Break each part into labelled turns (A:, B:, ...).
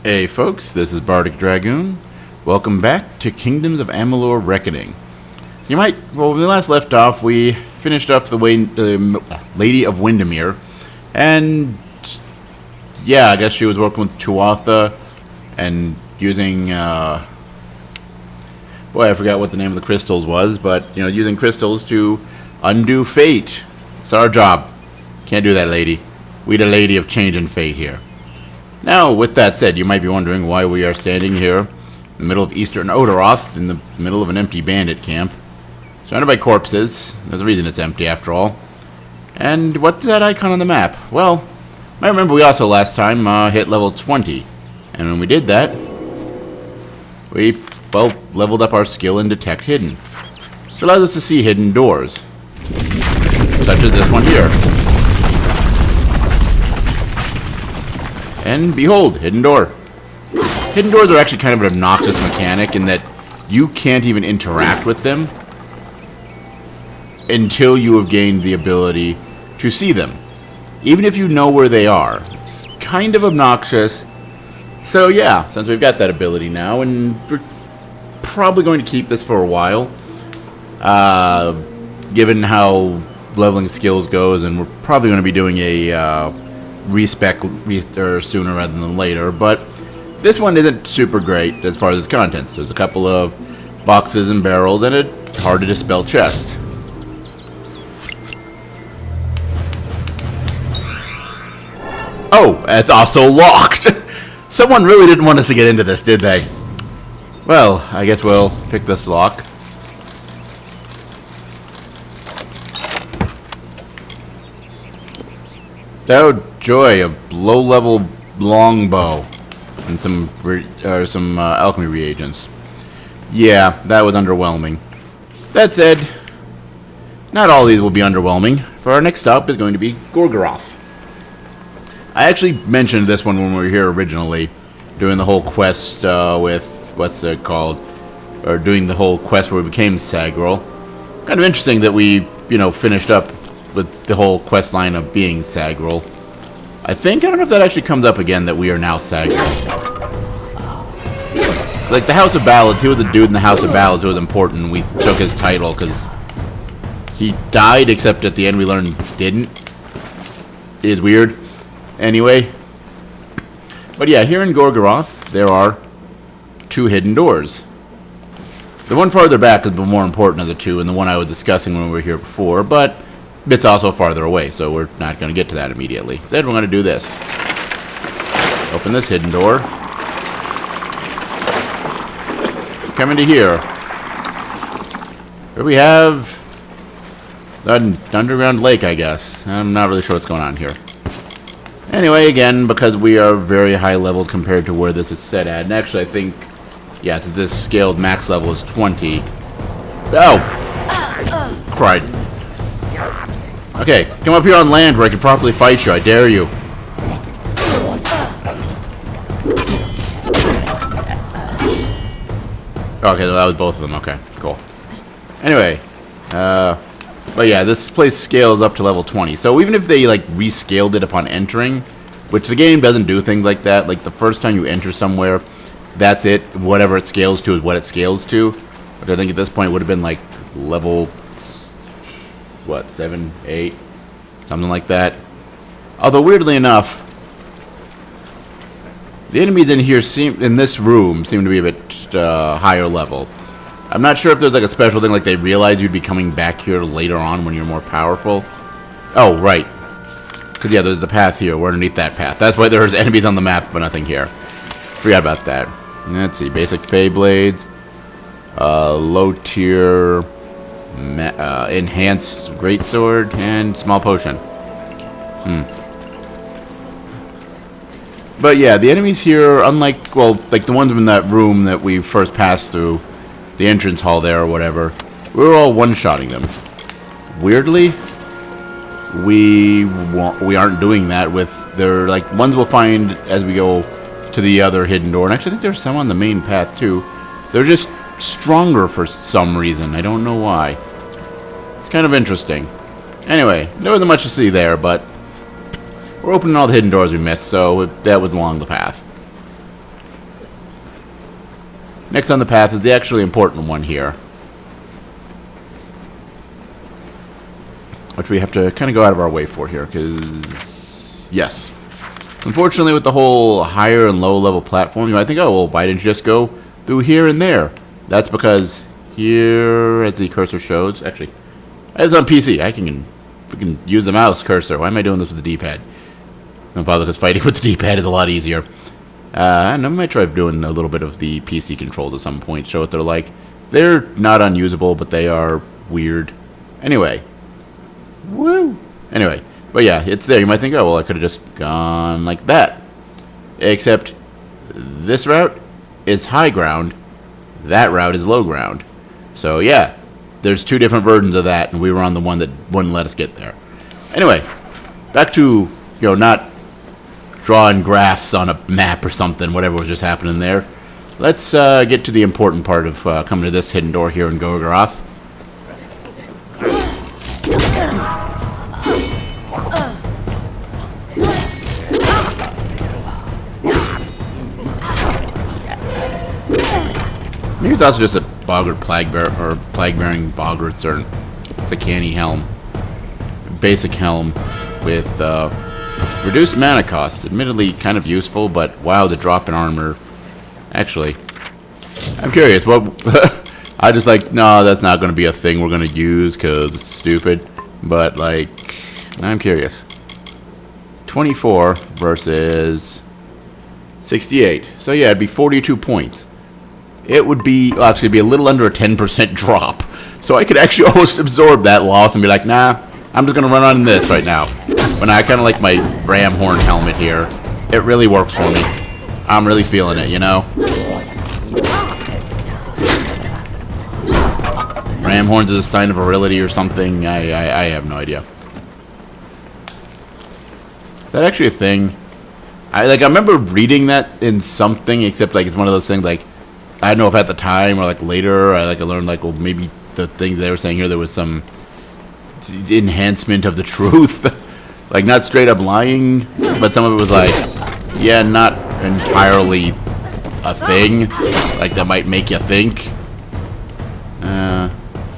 A: Hey folks, this is Bardic Dragoon. Welcome back to Kingdoms of Amalur Reckoning. When we last left off, we finished off the Lady of Windermere, and yeah, I guess she was working with Tuatha and using, I forgot what the name of the crystals was, but, using crystals to undo fate. It's our job. Can't do that, lady. We the lady of change and fate here. Now, with that said, you might be wondering why we are standing here in the middle of Eastern Odoroth, in the middle of an empty bandit camp, surrounded by corpses. There's a reason it's empty, after all. And what's that icon on the map? Well, I remember we also last time hit level 20, and when we did that, we, leveled up our skill in Detect Hidden, which allows us to see hidden doors, such as this one here. And behold, hidden door. Hidden doors are actually kind of an obnoxious mechanic in that you can't even interact with them until you have gained the ability to see them, even if you know where they are. It's kind of obnoxious. So yeah, since we've got that ability now, and we're probably going to keep this for a while, given how leveling skills goes, and we're probably going to be doing a respec sooner rather than later, but this one isn't super great as far as its contents. There's a couple of boxes and barrels and a hard to dispel chest. Oh, it's also locked! Someone really didn't want us to get into this, did they? Well, I guess we'll pick this lock. Oh joy, a low-level longbow and some alchemy reagents. Yeah, that was underwhelming. That said, not all these will be underwhelming, for our next stop is going to be Gorgoroth. I actually mentioned this one when we were here originally, doing the whole quest with, what's it called, or doing the whole quest where we became Sagril. Kind of interesting that we, finished up with the whole quest line of being Sagril. I don't know if that actually comes up again, that we are now Sagril. Like the House of Ballads, he was a dude in the House of Ballads who was important. We took his title because he died, except at the end we learned didn't. It is weird. Anyway. But yeah, here in Gorgoroth, there are two hidden doors. The one farther back is the more important of the two, and the one I was discussing when we were here before, but it's also farther away, so we're not going to get to that immediately. Instead, we're going to do this. Open this hidden door. Come into here. Here we have an underground lake, I guess. I'm not really sure what's going on here. Anyway, again, because we are very high leveled compared to where this is set at, and actually I think, yes, this scaled max level is 20. Oh! Cried. Okay, come up here on land where I can properly fight you. I dare you. Okay, that was both of them. Okay, cool. Anyway, but yeah, this place scales up to level 20. So even if they, rescaled it upon entering, which the game doesn't do things like that, the first time you enter somewhere, that's it. Whatever it scales to is what it scales to. Which I think at this point would have been, level 7, 8, something like that. Although weirdly enough, the enemies in this room seem to be a bit higher level. I'm not sure if there's a special thing, they realize you'd be coming back here later on when you're more powerful. Oh, right. Because yeah, there's the path here. We're underneath that path. That's why there's enemies on the map, but nothing here. Forgot about that. Let's see. Basic Fey Blades. Low tier enhanced greatsword and small potion. But yeah, the enemies here, unlike the ones in that room that we first passed through, the entrance hall there or whatever, we were all one-shotting them. Weirdly, we aren't doing that with their ones we'll find as we go to the other hidden door. And actually, I think there's some on the main path too. They're just stronger for some reason. I don't know why. It's kind of interesting. Anyway, there wasn't much to see there, but we're opening all the hidden doors we missed, so that was along the path. Next on the path is the actually important one here, which we have to kind of go out of our way for here, because, yes. Unfortunately, with the whole higher and low level platform, you might think, oh, well, why didn't you just go through here and there? That's because here, as the cursor shows, actually, it's on PC. I can freaking use the mouse cursor. Why am I doing this with the D-pad? No bother, because fighting with the D-pad is a lot easier. And I might try doing a little bit of the PC controls at some point, show what they're like. They're not unusable, but they are weird. Anyway. Woo! Anyway, but yeah, it's there. You might think, oh, well, I could have just gone like that. Except, this route is high ground. That route is low ground. So, yeah, there's two different versions of that, and we were on the one that wouldn't let us get there. Anyway, back to, not drawing graphs on a map or something, whatever was just happening there. Let's get to the important part of coming to this hidden door here in Gorgoroth. Maybe it's also just a boggart plague-bearing boggarts, or it's a canny helm. Basic helm with reduced mana cost. Admittedly kind of useful, but wow, the drop in armor. Actually, I'm curious, what... I just like, no, that's not going to be a thing we're going to use because it's stupid. But, like, I'm curious. 24 versus 68. So, yeah, it'd be 42 points. It would be, well, actually, it'd be a little under a 10% drop. So I could actually almost absorb that loss and be like, nah, I'm just going to run on this right now. But I kind of like my ram horn helmet here. It really works for me. I'm really feeling it, Ram horns is a sign of virility or something. I have no idea. Is that actually a thing? I remember reading that in something, except like it's one of those things like I don't know if at the time or like later I learned well maybe the things they were saying here there was some enhancement of the truth. Like not straight up lying, but some of it was like yeah, not entirely a thing. Like that might make you think.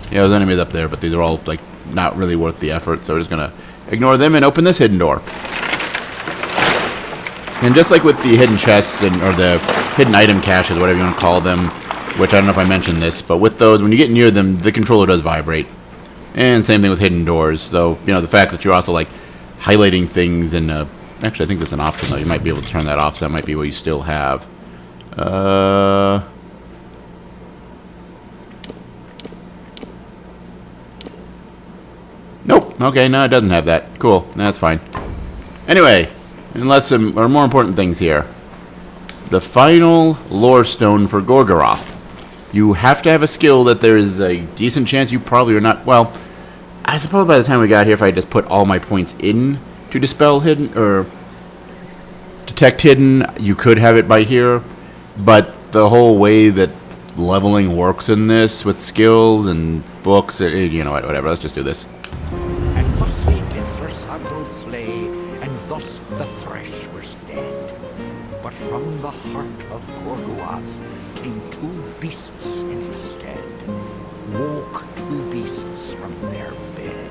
A: Yeah, there's enemies up there, but these are all, like, not really worth the effort, so we're just gonna ignore them and open this hidden door. And just like with the hidden chests, or the hidden item caches, whatever you want to call them, which I don't know if I mentioned this, but with those, when you get near them, the controller does vibrate. And same thing with hidden doors, so, the fact that you're also, like, highlighting things in actually, I think that's an option, though. You might be able to turn that off, so that might be what you still have. Nope. Okay, no, it doesn't have that. Cool. That's fine. Anyway, unless some or more important things here. The final lore stone for Gorgoroth. You have to have a skill that there is a decent chance you probably are not... Well, I suppose by the time we got here, if I just put all my points in to dispel hidden, or detect hidden, you could have it by here. But the whole way that leveling works in this, with skills and books, you know what, whatever, let's just do this.
B: From the heart of Gorgoroth came two beasts instead. Woke two beasts from their bed.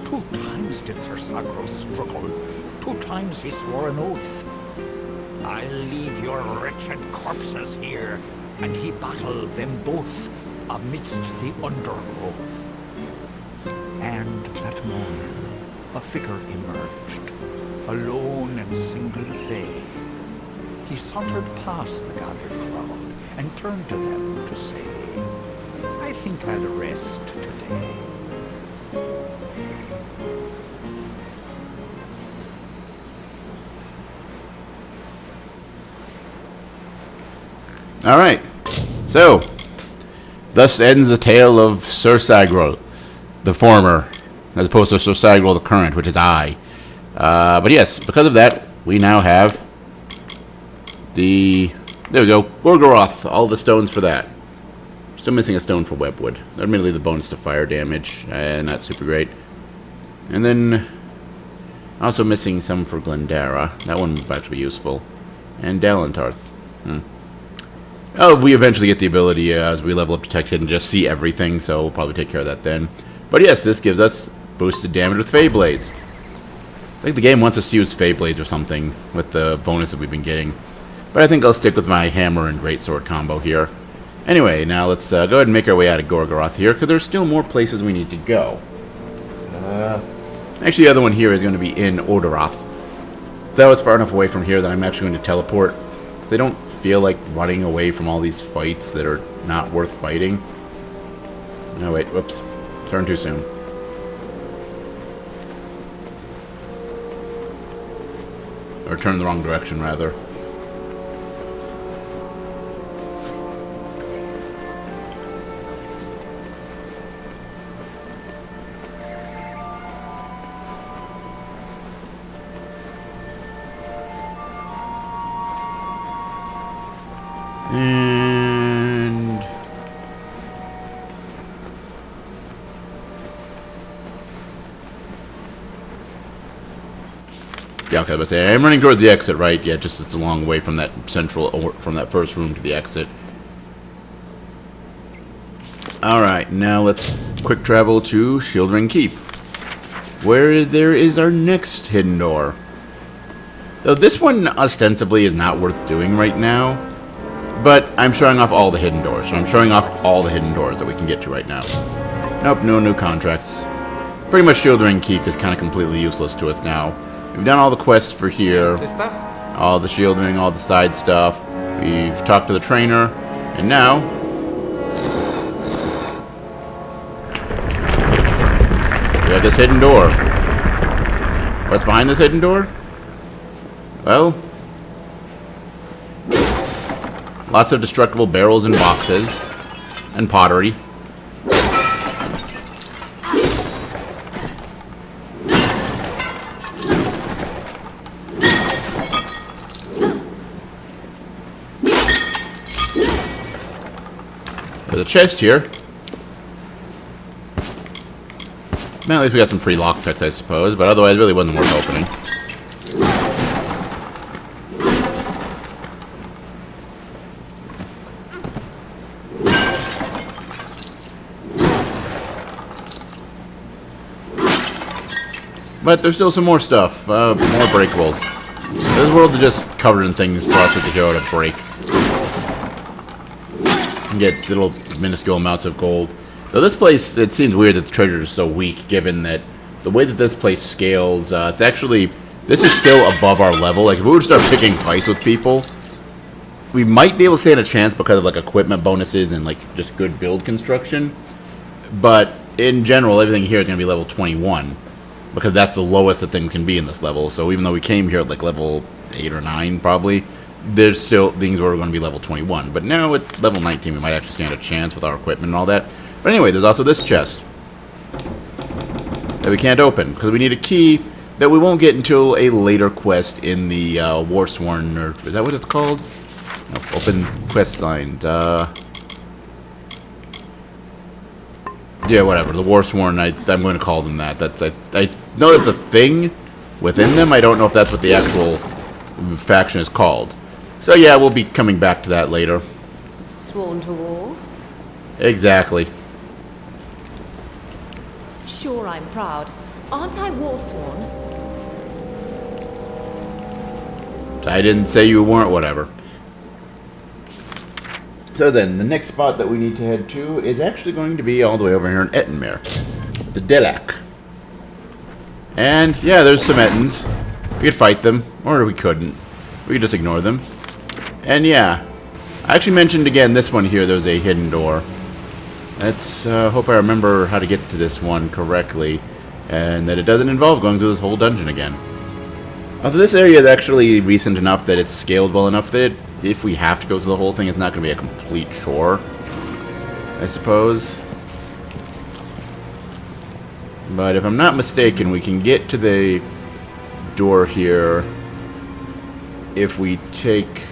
B: 2 times did Sir Sagros struggle. 2 times he swore an oath. I'll leave your wretched corpses here. And he battled them both amidst the undergrowth. And that morning, a figure emerged. Alone and single fay, he sauntered past the gathered crowd and turned to them to say, I think I'll rest today.
A: Alright, so, thus ends the tale of Sir Sagro, the former, as opposed to Sir Sagro the current, which is I. But yes, because of that, we now have the... There we go, Gorgoroth, all the stones for that. Still missing a stone for Webwood. Admittedly, the bonus to fire damage, and not super great. And then, also missing some for Glendara. That one would actually be useful. And Dalentarth. Oh, we eventually get the ability as we level up Detect Hidden, just see everything, so we'll probably take care of that then. But yes, this gives us boosted damage with Fey Blades. I think the game wants us to use Fey Blades or something with the bonuses we've been getting. But I think I'll stick with my Hammer and Greatsword combo here. Anyway, now let's go ahead and make our way out of Gorgoroth here, because there's still more places we need to go. Actually, the other one here is going to be in Ordoroth. That was far enough away from here that I'm actually going to teleport. They don't feel like running away from all these fights that are not worth fighting. No, wait, whoops. Turned too soon. Or turned the wrong direction, rather. And yeah, okay, let's say I'm running towards the exit, right? Yeah, just it's a long way from that central, or from that first room to the exit. Alright, now let's quick travel to Shieldring Keep, where there is our next hidden door. Though this one ostensibly is not worth doing right now, but I'm showing off all the hidden doors, so I'm showing off all the hidden doors that we can get to right now. Nope, no new contracts. Pretty much Shieldring Keep is kind of completely useless to us now. We've done all the quests for here, all the shielding, all the side stuff. We've talked to the trainer, and now we have this hidden door. What's behind this hidden door? Well, lots of destructible barrels and boxes, and pottery. There's a chest here. Well, at least we got some free lockpicks, I suppose, but otherwise it really wasn't worth opening. But there's still some more stuff, more breakables. This world is just covered in things for us with the hero to break. And get little minuscule amounts of gold. Though this place, it seems weird that the treasure is so weak, given that the way that this place scales, it's actually, this is still above our level. Like, if we were to start picking fights with people, we might be able to stand a chance because of, like, equipment bonuses and, like, just good build construction. But, in general, everything here is going to be level 21. Because that's the lowest that things can be in this level. So even though we came here at, like, level 8 or 9, probably, there's still things where we're going to be level 21. But now at level 19, we might actually stand a chance with our equipment and all that. But anyway, there's also this chest that we can't open because we need a key that we won't get until a later quest in the Warsworn, or is that what it's called? No, open quest line. Yeah, whatever. The Warsworn, I'm going to call them that. I know that's a thing within them. I don't know if that's what the actual faction is called. So yeah, we'll be coming back to that later.
C: Sworn to war?
A: Exactly.
C: Sure, I'm proud. Aren't I warsworn?
A: I didn't say you weren't, whatever. So then, the next spot that we need to head to is actually going to be all the way over here in Ettenmere. The Delak. And, yeah, there's some Ettins. We could fight them, or we couldn't. We could just ignore them. And, yeah. I actually mentioned again this one here, there's a hidden door. Let's hope I remember how to get to this one correctly. And that it doesn't involve going through this whole dungeon again. Although this area is actually recent enough that it's scaled well enough that if we have to go through the whole thing, it's not going to be a complete chore, I suppose. But if I'm not mistaken, we can get to the door here if we take...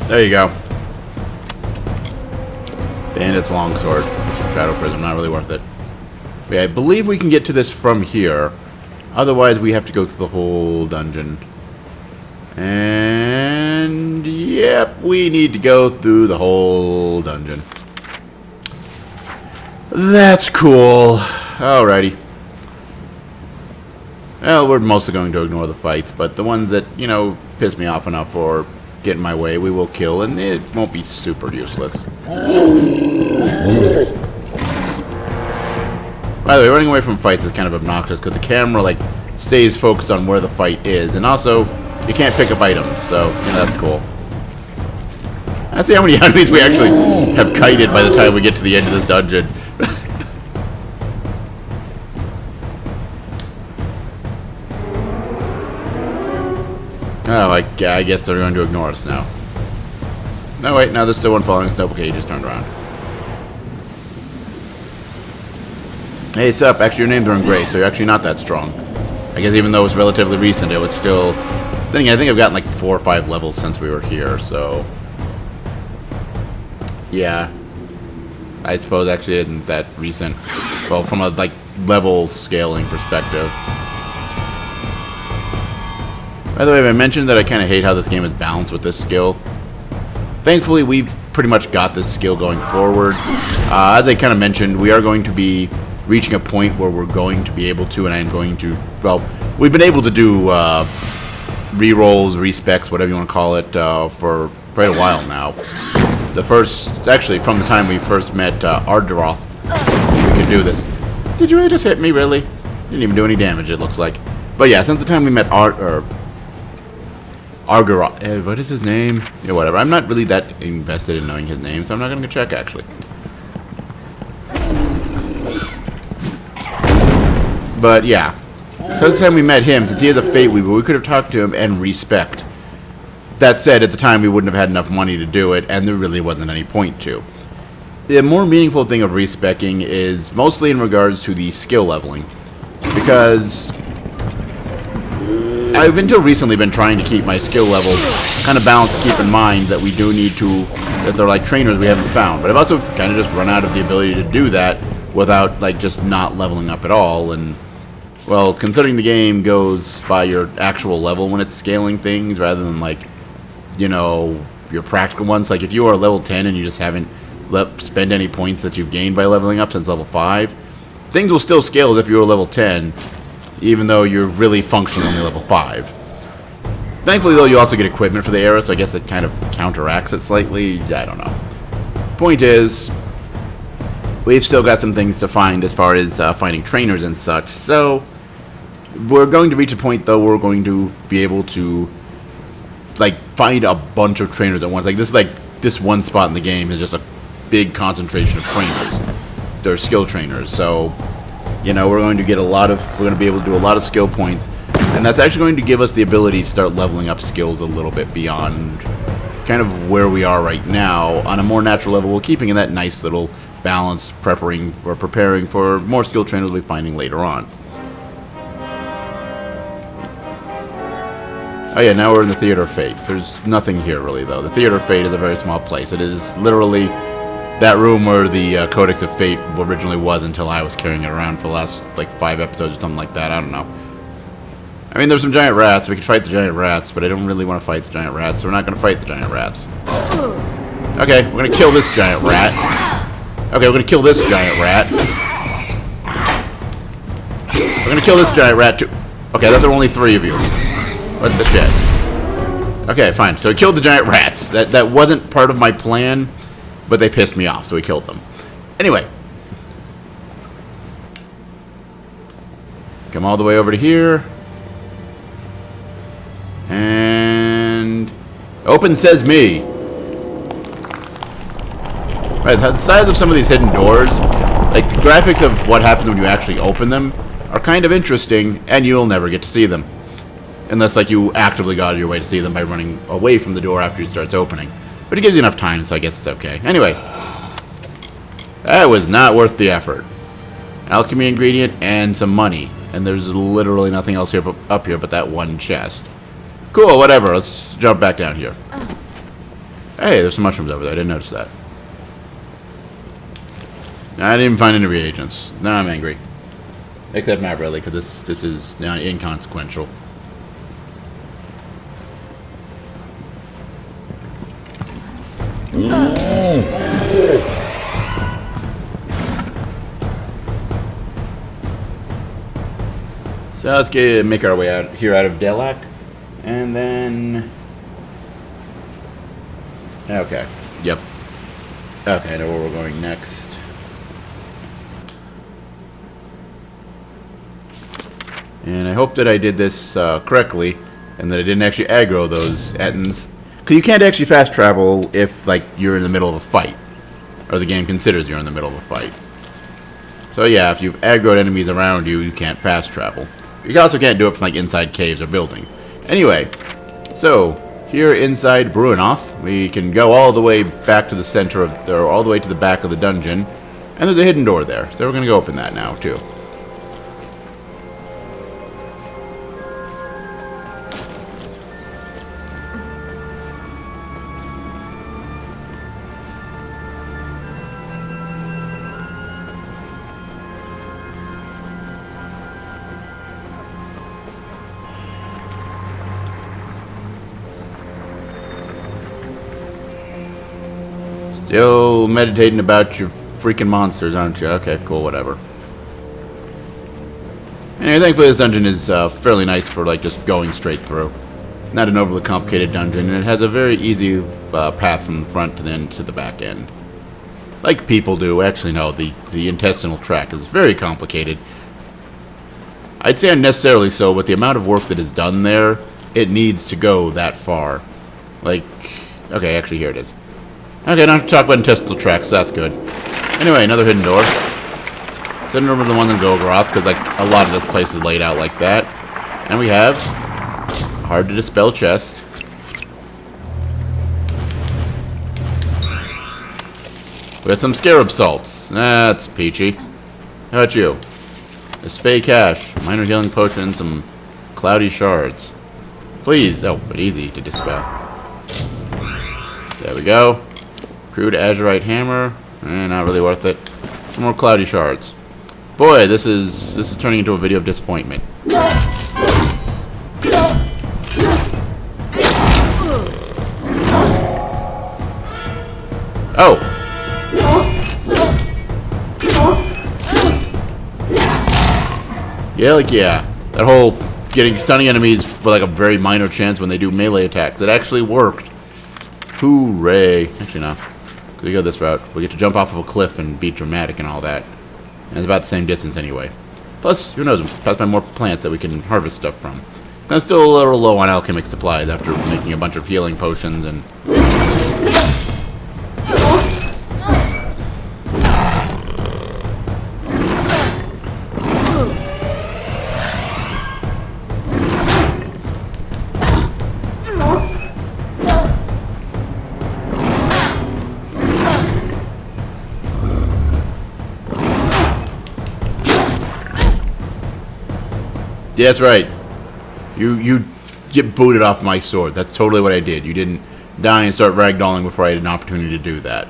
A: There you go. Bandit's longsword. Shadow Prism, not really worth it. But yeah, I believe we can get to this from here. Otherwise, we have to go through the whole dungeon. And yep, we need to go through the whole dungeon. That's cool. Alrighty. Well, we're mostly going to ignore the fights, but the ones that, you know, piss me off enough or get in my way, we will kill, and it won't be super useless. By the way, running away from fights is kind of obnoxious because the camera, like, stays focused on where the fight is, and also, you can't pick up items, so, you know, that's cool. I see how many enemies we actually have kited by the time we get to the end of this dungeon. Oh, I guess they're going to ignore us now. No, wait, no, there's still one following us. Nope, okay, he just turned around. Hey, sup? Actually, your names are in gray, so you're actually not that strong. I guess even though it was relatively recent, it was still... Then again, I think I've gotten like 4 or 5 levels since we were here, so... Yeah. I suppose actually it isn't that recent. Well, from a, like, level scaling perspective. By the way, I mentioned that I kind of hate how this game is balanced with this skill. Thankfully, we've pretty much got this skill going forward. As I kind of mentioned, we are going to be reaching a point where we're going to be able to, and I'm going to, well, we've been able to do re-rolls, respecs, whatever you want to call it, for quite a while now. The first, actually, from the time we first met Ardaroth, we could do this. Did you really just hit me, really? Didn't even do any damage, it looks like. But yeah, since the time we met Argaroth, what is his name? Yeah, whatever. I'm not really that invested in knowing his name, so I'm not going to check, actually. But, yeah. Since the time we met him, since he has a Fate Weaver, we could have talked to him and respect. That said, at the time, we wouldn't have had enough money to do it, and there really wasn't any point to. The more meaningful thing of respecking is mostly in regards to the skill leveling. Because... I've until recently been trying to keep my skill levels kind of balanced, keep in mind that we do need to, that they're like trainers we haven't found. But I've also kind of just run out of the ability to do that without like just not leveling up at all. And well, considering the game goes by your actual level when it's scaling things rather than like, you know, your practical ones. Like if you are level 10 and you just haven't spend any points that you've gained by leveling up since level 5, things will still scale as if you were level 10. Even though you're really functionally only level 5. Thankfully, though, you also get equipment for the era, so I guess it kind of counteracts it slightly. I don't know. Point is, we've still got some things to find as far as finding trainers and such, so we're going to reach a point, though, where we're going to be able to, like, find a bunch of trainers at once. Like, this one spot in the game is just a big concentration of trainers. They're skill trainers, so... You know, we're going to get we're going to be able to do a lot of skill points, and that's actually going to give us the ability to start leveling up skills a little bit beyond kind of where we are right now on a more natural level, while keeping in that nice little balanced preparing for more skill trainers we'll be finding later on. Oh yeah, now we're in the Theater of Fate. There's nothing here really, though. The Theater of Fate is a very small place. It is literally that room where the Codex of Fate originally was until I was carrying it around for the last, like, 5 episodes or something like that. I don't know. I mean, there's some giant rats. We could fight the giant rats, but I don't really want to fight the giant rats, so we're not going to fight the giant rats. Okay, we're going to kill this giant rat. Okay, we're going to kill this giant rat. We're going to kill this giant rat, too. Okay, that's only 3 of you. What the shit? Okay, fine. So we killed the giant rats. That wasn't part of my plan. But they pissed me off, so we killed them. Anyway. Come all the way over to here. And... Open says me. Right, the size of some of these hidden doors, like the graphics of what happens when you actually open them, are kind of interesting, and you'll never get to see them. Unless, like, you actively go out of your way to see them by running away from the door after it starts opening. But it gives you enough time, so I guess it's okay. Anyway. That was not worth the effort. Alchemy ingredient and some money. And there's literally nothing else here up here but that one chest. Cool, whatever. Let's jump back down here. Hey, there's some mushrooms over there. I didn't notice that. I didn't even find any reagents. Now I'm angry. Except not really, because this is now inconsequential. So let's make our way out here out of Delac, and then. Okay. Yep. Okay, I know where we're going next. And I hope that I did this correctly, and that I didn't actually aggro those Ettins. Because you can't actually fast travel if, like, you're in the middle of a fight. Or the game considers you're in the middle of a fight. So yeah, if you've aggroed enemies around you, you can't fast travel. You also can't do it from, like, inside caves or building. Anyway, so here inside Bruinoth, we can go all the way back to the center of, or all the way to the back of the dungeon, and there's a hidden door there, so we're gonna go open that now too. Still meditating about your freaking monsters, aren't you? Okay, cool, whatever. Anyway, thankfully this dungeon is fairly nice for, like, just going straight through. Not an overly complicated dungeon, and it has a very easy path from the front to the end to the back end. Like people do. Actually, no, the intestinal tract is very complicated. I'd say unnecessarily so, but the amount of work that is done there, it needs to go that far. Like, okay, actually here it is. Okay, don't have to talk about intestinal tracts, so that's good. Anyway, another hidden door. So I remember the one in Golgoroth, because, like, a lot of this place is laid out like that. And we have a hard to dispel chest. We have some scarab salts. That's peachy. How about you? There's fey cash, minor healing potion, and some cloudy shards. Please, oh, but easy to dispel. There we go. Crude azurite hammer, not really worth it. Some more cloudy shards. Boy, this is turning into a video of disappointment. Oh. Yeah, like yeah. That whole getting stunning enemies with like a very minor chance when they do melee attacks. It actually worked. Hooray. Actually no. We go this route. We get to jump off of a cliff and be dramatic and all that. And it's about the same distance anyway. Plus, who knows, we'll find more plants that we can harvest stuff from. And I'm still a little low on alchemic supplies after making a bunch of healing potions and... Yeah, that's right. You get booted off my sword. That's totally what I did. You didn't die and start ragdolling before I had an opportunity to do that.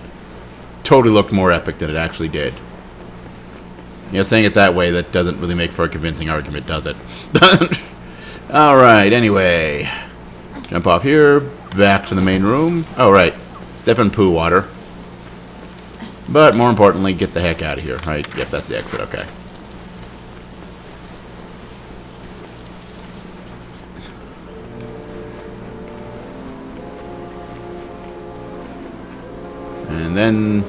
A: Totally looked more epic than it actually did. You know, saying it that way, that doesn't really make for a convincing argument, does it? Alright, anyway. Jump off here, back to the main room. Oh, right. Step in poo water. But more importantly, get the heck out of here. Right, yep, that's the exit, okay. And then,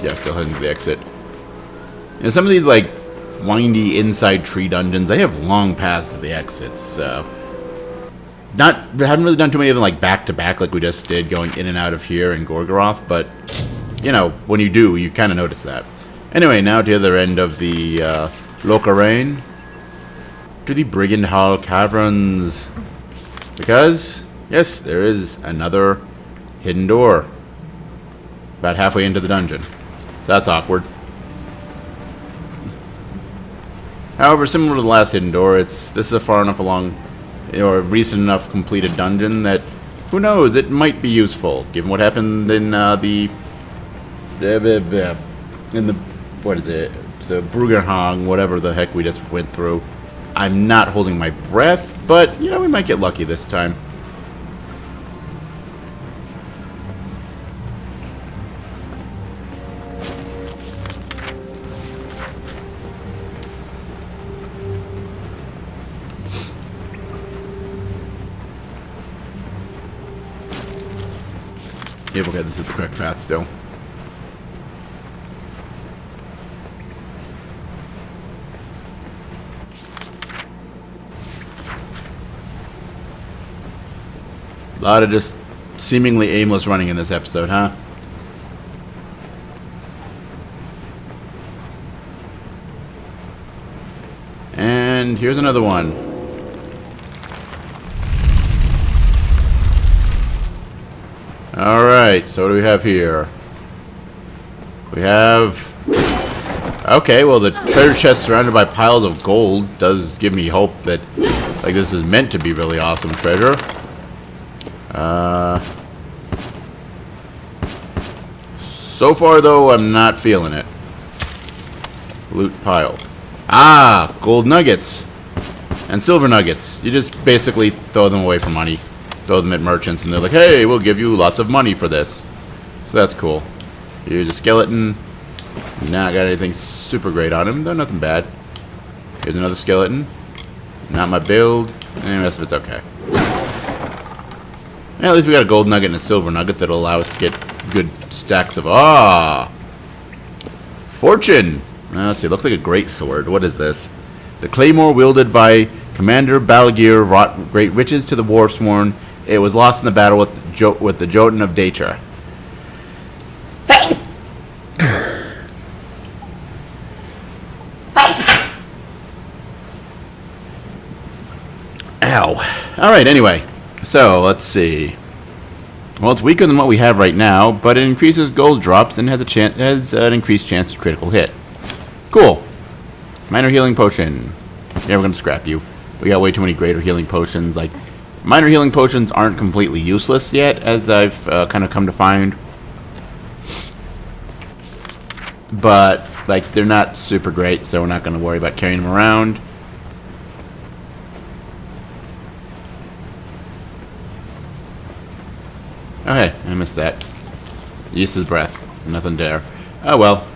A: yeah, still heading to the exit. You know, some of these, like, windy inside tree dungeons, they have long paths to the exits. Haven't really done too many of them, like, back-to-back like we just did, going in and out of here in Gorgoroth, but, you know, when you do, you kind of notice that. Anyway, now to the other end of the Locaraine, to the Brigand Hall Caverns. Because, yes, there is another hidden door. About halfway into the dungeon. So that's awkward. However, similar to the last hidden door, this is a far enough along, or a recent enough completed dungeon that Who knows? It might be useful, given what happened in the what is it? The Brugerhang, whatever the heck we just went through. I'm not holding my breath, but you know, we might get lucky this time. Yeah, okay, this is the correct path still. A lot of just seemingly aimless running in this episode, huh? And here's another one. Alright, so what do we have here? We have... Okay, well the treasure chest surrounded by piles of gold does give me hope that like this is meant to be really awesome treasure. So far though, I'm not feeling it. Loot pile. Ah, gold nuggets and silver nuggets. You just basically throw them away for money. Throw them at merchants and they're like, hey, we'll give you lots of money for this. So that's cool. Here's a skeleton. Not got anything super great on him, though nothing bad. Here's another skeleton. Not my build. And the rest of it's okay. Yeah, at least we got a gold nugget and a silver nugget that'll allow us to get good stacks of... Fortune! Let's see, looks like a great sword. What is this? The claymore wielded by Commander Balagir wrought great riches to the Warsworn. It was lost in the battle with the Jotun of Datra. Ow. Alright, anyway. So, let's see. Well, it's weaker than what we have right now, but it increases gold drops and has an increased chance of critical hit. Cool. Minor healing potion. Yeah, we're gonna scrap you. We got way too many greater healing potions. Like, minor healing potions aren't completely useless yet, as I've kind of come to find. But, like, they're not super great, so we're not gonna worry about carrying them around. Okay, I missed that. Yeast's breath. Nothing there. Oh well.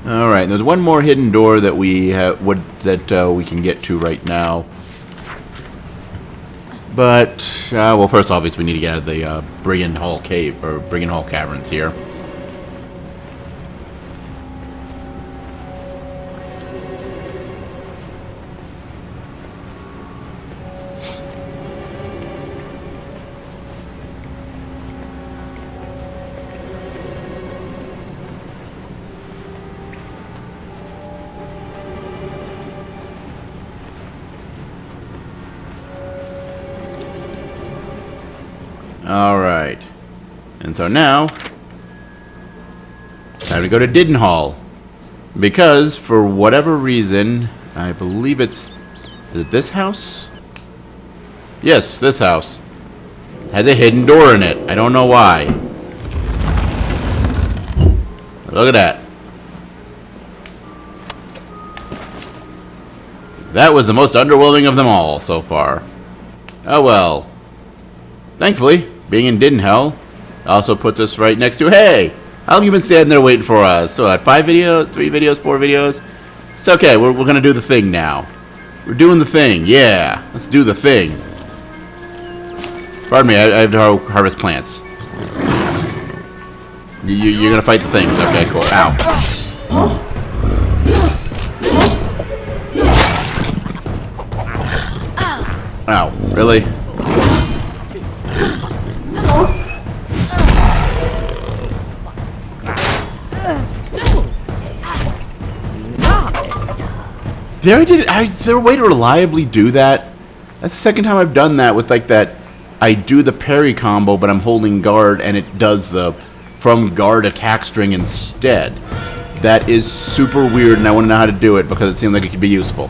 A: Alright, there's one more hidden door that we we can get to right now. But, well, first obviously we need to get out of the Brigand Hall Cave, or Brigand Hall Caverns here. Alright. And so now, time to go to Didenhall. Because, for whatever reason, I believe it's... Is it this house? Yes, this house. Has a hidden door in it. I don't know why. Look at that. That was the most underwhelming of them all so far. Oh well. Thankfully, being in Didenhall also puts us right next to... Hey! How long have you been standing there waiting for us? So, 5 videos? 3 videos? 4 videos? It's okay. We're going to do the thing now. We're doing the thing. Yeah. Let's do the thing. Pardon me. I have to harvest plants. You're going to fight the things. Okay, cool. Ow. Ow. Really? There I did it. Is there a way to reliably do that? That's the second time I've done that with like that. I do the parry combo, but I'm holding guard, and it does the from guard attack string instead. That is super weird, and I want to know how to do it because it seems like it could be useful.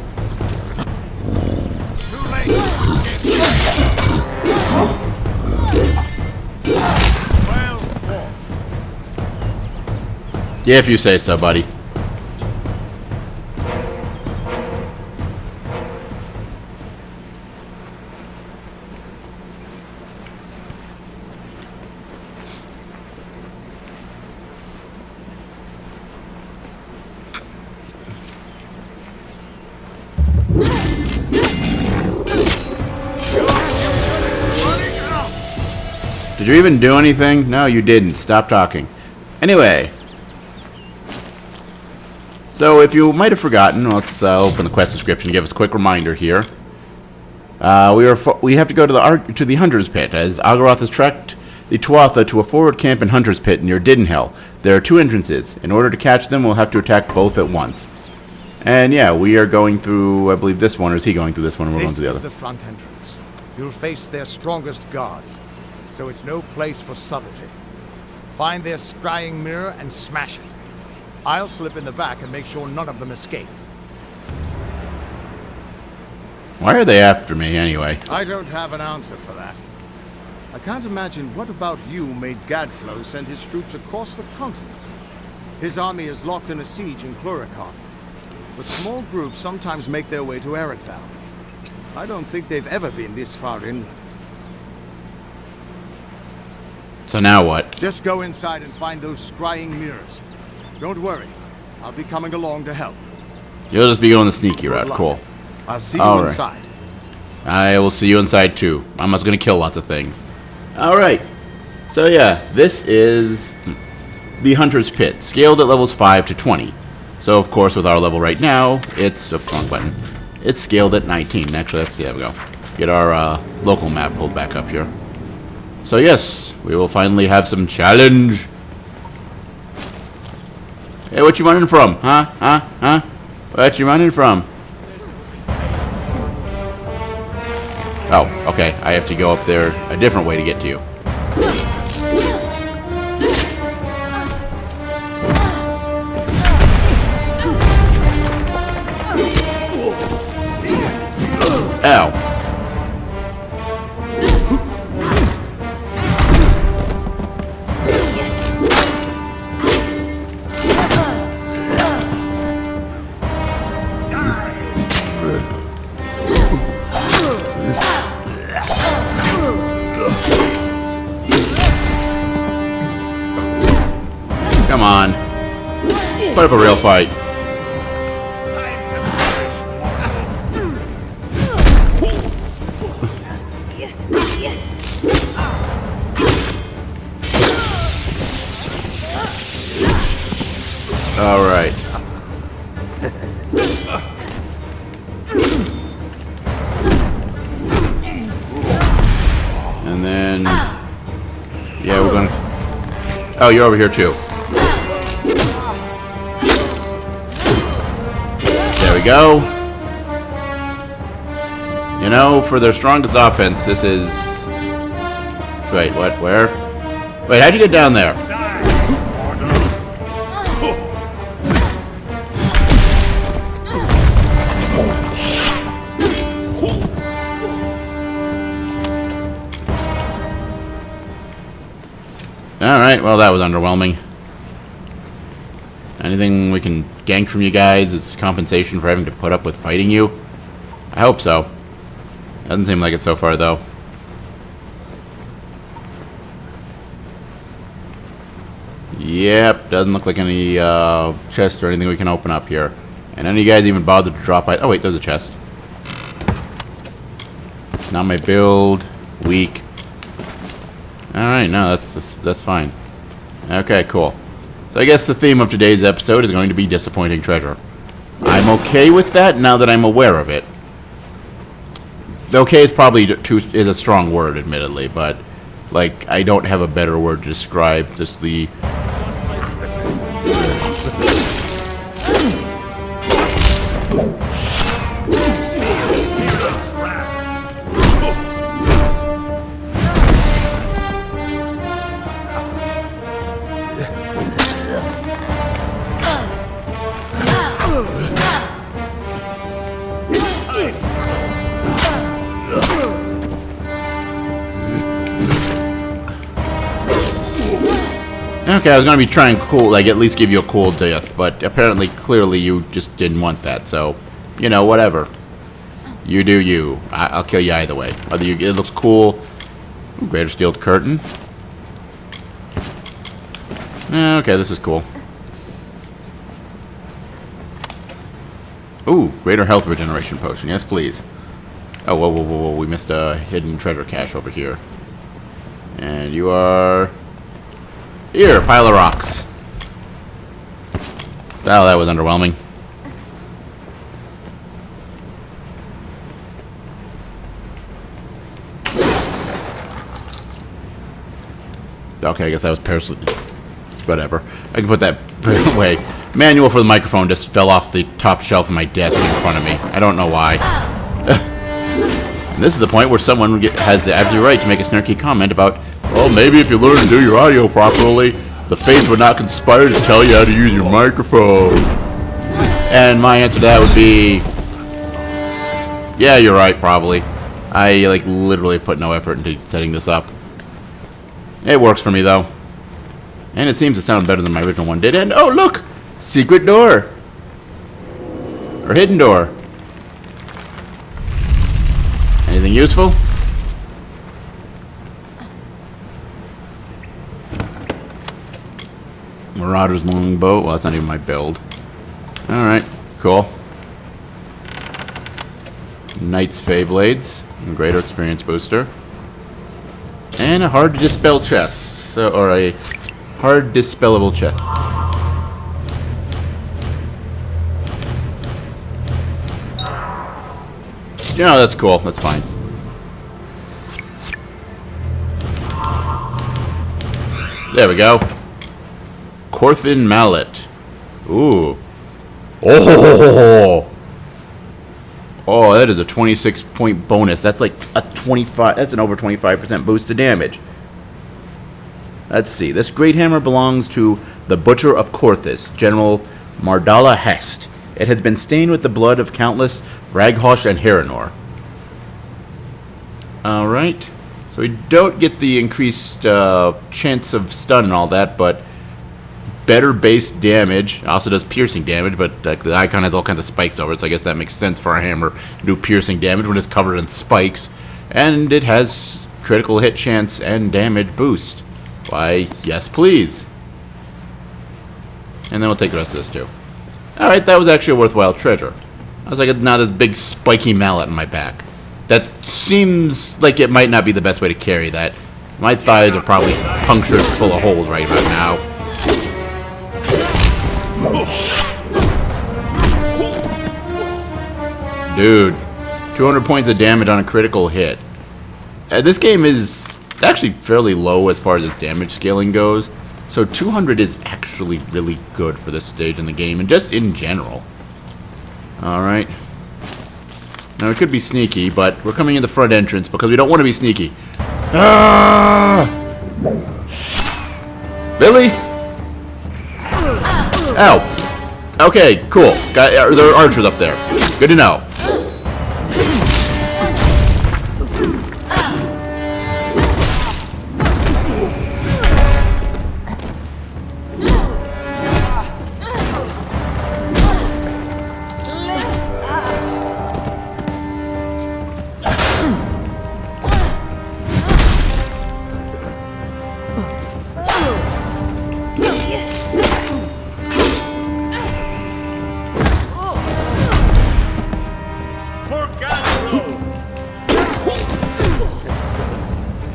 A: Yeah, if you say so, buddy. Did you even do anything? No, you didn't. Stop talking. Anyway. So, if you might have forgotten, let's open the quest description and give us a quick reminder here. We have to go to the Hunter's Pit, as Algaroth has trekked the Tuatha to a forward camp in Hunter's Pit near Didenhell. There are 2 entrances. In order to catch them, we'll have to attack both at once. And yeah, we are going through, I believe, this one, or is he going through this one, and we're going through the other?
D: This is the front entrance. You'll face their strongest guards, so it's no place for subtlety. Find their scrying mirror and smash it. I'll slip in the back and make sure none of them escape.
A: Why are they after me, anyway?
D: I don't have an answer for that. I can't imagine what about you made Gadflow send his troops across the continent. His army is locked in a siege in Cluricon, but small groups sometimes make their way to Erethal. I don't think they've ever been this far inland.
A: So now what?
D: Just go inside and find those scrying mirrors. Don't worry, I'll be coming along to help.
A: You'll just be going the sneaky route. Cool.
D: I'll see you
A: All right.
D: inside.
A: I will see you inside too. I'm just gonna kill lots of things. Alright. So yeah, this is the Hunter's Pit, scaled at levels 5 to 20. So of course with our level right now, it's wrong button. It's scaled at 19. Actually, there we go. Get our local map pulled back up here. So yes, we will finally have some challenge. Hey, what you running from? Huh? What you running from? Oh, okay. I have to go up there a different way to get to you. Ow. Come on. Put up a real fight. All right. And then, yeah, we're gonna. Oh, you're over here too. There we go. You know, for their strongest offense, this is. Wait, what? Where? Wait, how'd you get down there? Alright, well that was underwhelming. Anything we can gank from you guys, it's compensation for having to put up with fighting you? I hope so. Doesn't seem like it so far, though. Yep, doesn't look like any chests or anything we can open up here. And none of you guys even bothered to drop by. Oh wait, there's a chest. Not my build. Weak. Alright, no, that's fine. Okay, cool. So I guess the theme of today's episode is going to be disappointing treasure. I'm okay with that now that I'm aware of it. Okay is probably is a strong word, admittedly, but like I don't have a better word to describe just the. Okay, I was gonna be trying cool, like at least give you a cool death, but apparently, clearly, you just didn't want that. So, you know, whatever. You do you. I'll kill you either way. Whether you, it looks cool. Ooh, greater steel curtain. Okay, this is cool. Ooh, greater health regeneration potion. Yes, please. Oh, whoa, whoa, whoa, whoa. We missed a hidden treasure cache over here. And you are... Here, pile of rocks. Oh, that was underwhelming. Okay, I guess that was parasite. Whatever. I can put that away. Manual for the microphone just fell off the top shelf of my desk in front of me. I don't know why. And this is the point where someone has the absolute right to make a snarky comment about, well, maybe if you learn to do your audio properly, the fates would not conspire to tell you how to use your microphone. And my answer to that would be, yeah, you're right, probably. I, like, literally put no effort into setting this up. It works for me, though. And it seems to sound better than my original one did. And, oh, look! Secret door! Or hidden door. Anything useful? Marauder's longbow. Well, that's not even my build. Alright, cool. Knight's Feyblades. Greater experience booster. And a hard to dispel chest. So, or a hard dispellable chest. Yeah, that's cool. That's fine. There we go. Corthin Mallet. Ooh. Oh! Oh, that is a 26-point bonus. That's like a 25... That's an over 25% boost to damage. Let's see. This great hammer belongs to the Butcher of Corthis, General Mardala Hest. It has been stained with the blood of countless Raghosh and Heranor. Alright. So we don't get the increased chance of stun and all that, but better base damage. Also does piercing damage, but the icon has all kinds of spikes over it, so I guess that makes sense for a hammer to do piercing damage when it's covered in spikes. And it has critical hit chance and damage boost. Why, yes please. And then we'll take the rest of this too. Alright, that was actually a worthwhile treasure. I was like, now this big spiky mallet in my back. That seems like it might not be the best way to carry that. My thighs are probably punctured full of holes right now. Dude, 200 points of damage on a critical hit. This game is actually fairly low as far as its damage scaling goes. So 200 is actually really good for this stage in the game, and just in general. Alright. Now, it could be sneaky, but we're coming in the front entrance because we don't want to be sneaky. Ah! Billy? Ow. Okay, cool. There are archers up there. Good to know.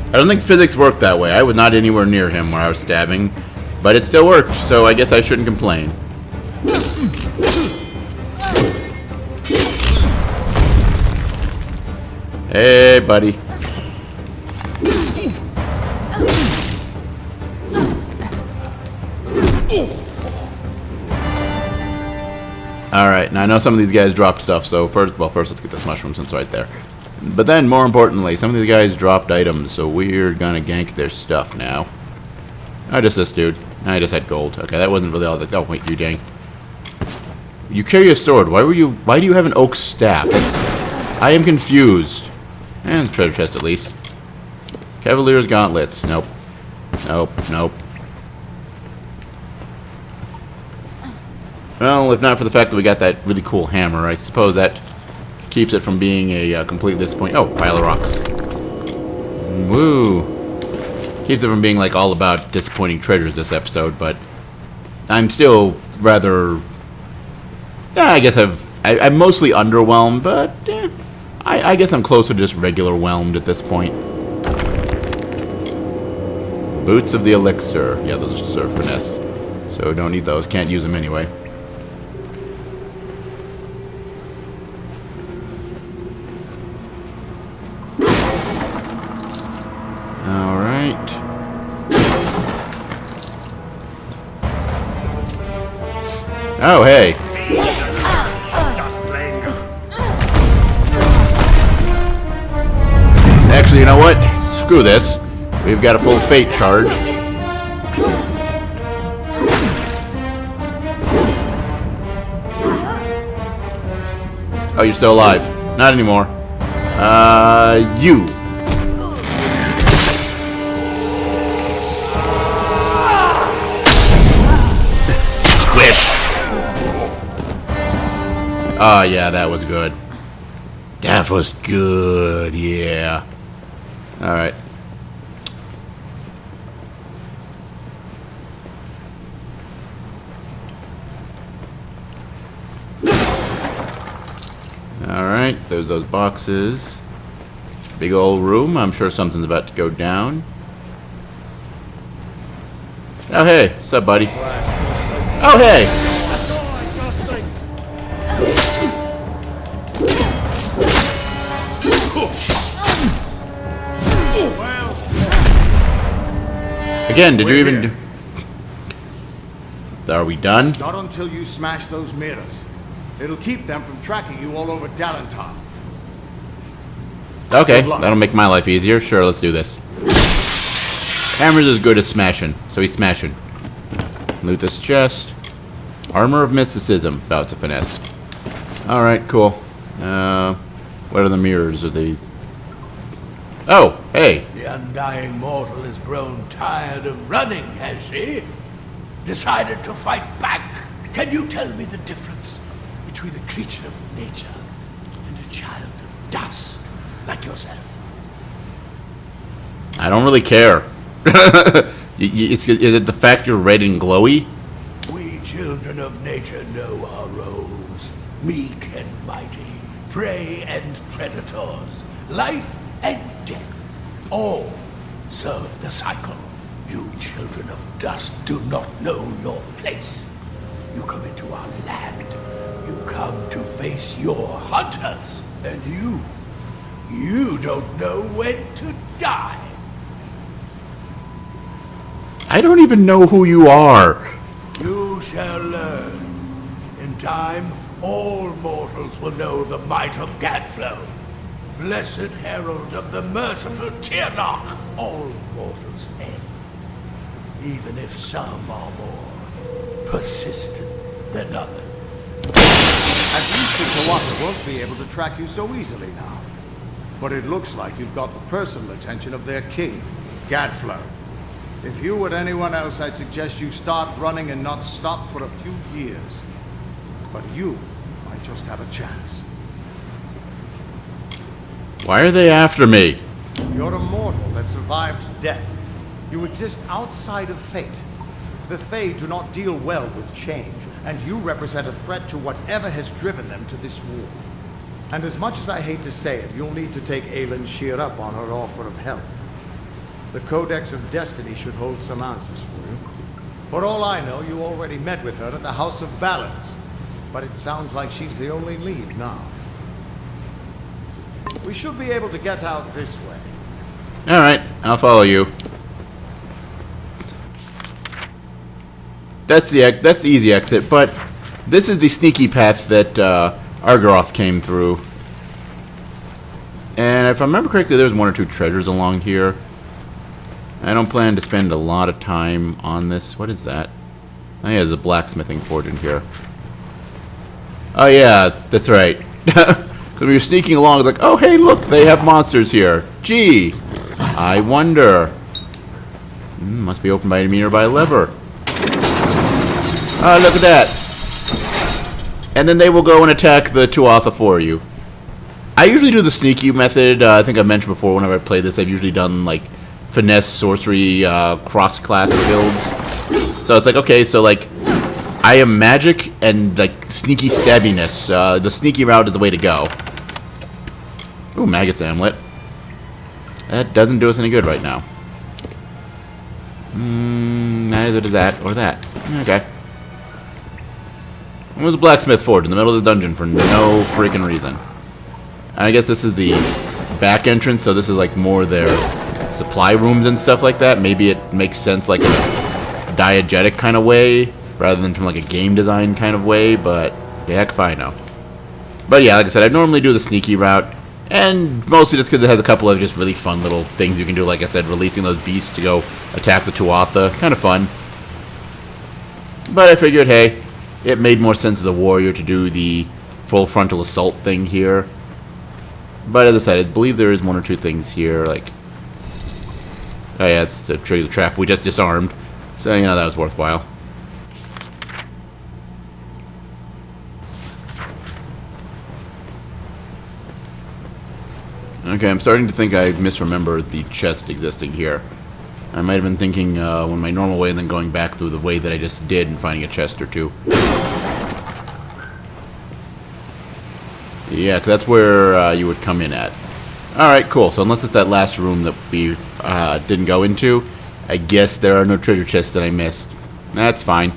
A: I don't think physics work that way. I was not anywhere near him where I was stabbing, but it still worked, so I guess I shouldn't complain. Hey, buddy. Alright, now I know some of these guys dropped stuff, so first let's get this mushroom since it's right there. But then, more importantly, some of these guys dropped items, so we're gonna gank their stuff now. Oh, just this dude. I just had gold. Okay, that wasn't really all that. Oh, wait, you dang. You carry a sword. Why do you have an oak staff? I am confused. And treasure chest, at least. Cavalier's gauntlets. Nope. Nope, nope. Well, if not for the fact that we got that really cool hammer, I suppose that keeps it from being a complete disappointment. Oh, pile of rocks. Woo. Keeps it from being like all about disappointing treasures this episode, but I'm still rather... Yeah, I guess I'm mostly underwhelmed, but I guess I'm closer to just regular whelmed at this point. Boots of the elixir. Yeah, those are sort of finesse. So don't need those. Can't use them anyway. Alright. Oh, hey. Actually, you know what? Screw this. We've got a full fate charge. Oh, you're still alive. Not anymore. You. Squish. Oh, yeah, that was good. That was good, yeah. Alright. Alright, there's those boxes. Big old room. I'm sure something's about to go down. Oh, hey. What's up, buddy? Oh, hey! Again, did you even do... Are we done?
D: Not until you smash those mirrors. It'll keep them from tracking you all over Dalentar.
A: Okay, that'll make my life easier. Sure, let's do this. Hammer's as good as smashing, so he's smashing. Loot this chest. Armor of mysticism. Oh, it's a finesse. Alright, cool. What are the mirrors? Are they... Oh, hey.
E: The undying mortal has grown tired of running, has she? Decided to fight back? Can you tell me the difference between a creature of nature and a child of dust like yourself?
A: I don't really care. Is it the fact you're red and glowy?
E: We children of nature know our roles. Meek and mighty, prey and predators, life and death. All serve the cycle. You children of dust do not know your place. You come into our land. You come to face your hunters. And you don't know when to die.
A: I don't even know who you are.
E: You shall learn. In time, all mortals will know the might of Gadflow. Blessed herald of the merciful Tyrnach. All mortals end, even if some are more persistent than others.
D: At least the Tawaka won't be able to track you so easily now. But it looks like you've got the personal attention of their king, Gadflow. If you were anyone else, I'd suggest you start running and not stop for a few years. But you might just have a chance.
A: Why are they after me?
D: You're a mortal that survived death. You exist outside of fate. The Fae do not deal well with change, and you represent a threat to whatever has driven them to this war. And as much as I hate to say it, you'll need to take Aelin Shear up on her offer of help. The Codex of Destiny should hold some answers for you. For all I know, you already met with her at the House of Balance. But it sounds like she's the only lead now. We should be able to get out this way.
A: Alright, I'll follow you. That's the easy exit, but this is the sneaky path that Argaroth came through. And if I remember correctly, there's one or two treasures along here. I don't plan to spend a lot of time on this. What is that? Oh yeah, there's a blacksmithing forge in here. Oh yeah, that's right. Because we were sneaking along, it's like, oh hey, look, they have monsters here. Gee, I wonder. Must be opened by a nearby lever. Oh, look at that. and then they will go and attack the Tuatha for you. I usually do the sneaky method. I think I mentioned before whenever I play this, I've usually done like finesse, sorcery, cross-class builds. So it's like, okay, so like I am magic and like sneaky stabbiness. The sneaky route is the way to go. Ooh, Magus Amulet. That doesn't do us any good right now. Neither does that or that. Okay. It was a blacksmith forge in the middle of the dungeon for no freaking reason. I guess this is the back entrance, so this is like more their supply rooms and stuff like that. Maybe it makes sense like in a diegetic kind of way, rather than from like a game design kind of way, but the heck if I know. But yeah, like I said, I normally do the sneaky route, and mostly just because it has a couple of just really fun little things you can do, like I said, releasing those beasts to go attack the Tuatha. Kind of fun. But I figured, hey, it made more sense as a warrior to do the full frontal assault thing here. But as I said, I believe there is one or two things here, like... Oh yeah, it's to trigger the trap we just disarmed. So, you know, that was worthwhile. Okay, I'm starting to think I misremembered the chest existing here. I might have been thinking one my normal way and then going back through the way that I just did and finding a chest or two. Yeah, 'cause that's where you would come in at. Alright, cool. So unless it's that last room that we didn't go into, I guess there are no treasure chests that I missed. That's fine.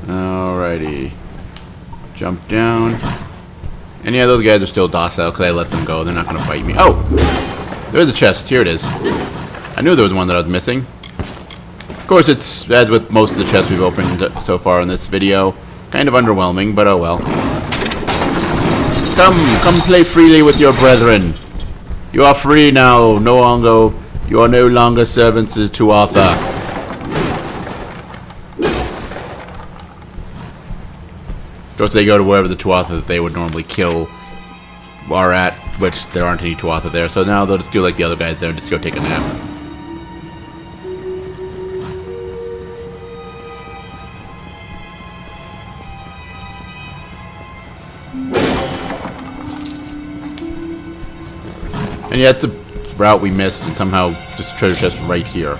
A: Alrighty. Jump down. And yeah, those guys are still docile because I let them go. They're not going to fight me. Oh! There's a chest. Here it is. I knew there was one that I was missing. Of course, it's, as with most of the chests we've opened so far in this video, kind of underwhelming, but oh well. Come play freely with your brethren. You are free now. You are no longer servants to Tuatha. Of course, they go to wherever the Tuatha that they would normally kill are at, which there aren't any Tuatha there. So now they'll just do like the other guys there and just go take a nap. And yet the route we missed, and somehow just treasure chest right here.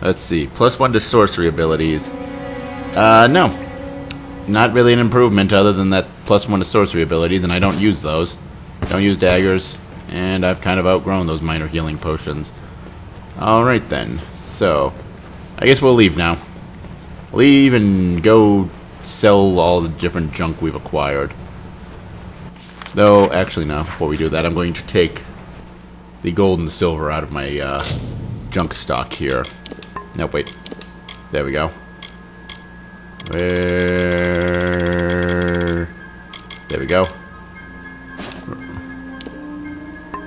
A: Let's see. +1 to sorcery abilities. No. Not really an improvement other than that +1 to sorcery abilities, and I don't use those. Don't use daggers, and I've kind of outgrown those minor healing potions. Alright then. So, I guess we'll leave now. Leave and go sell all the different junk we've acquired. Though, actually no, before we do that, I'm going to take the gold and the silver out of my junk stock here. Nope, wait. There we go. Where... There we go.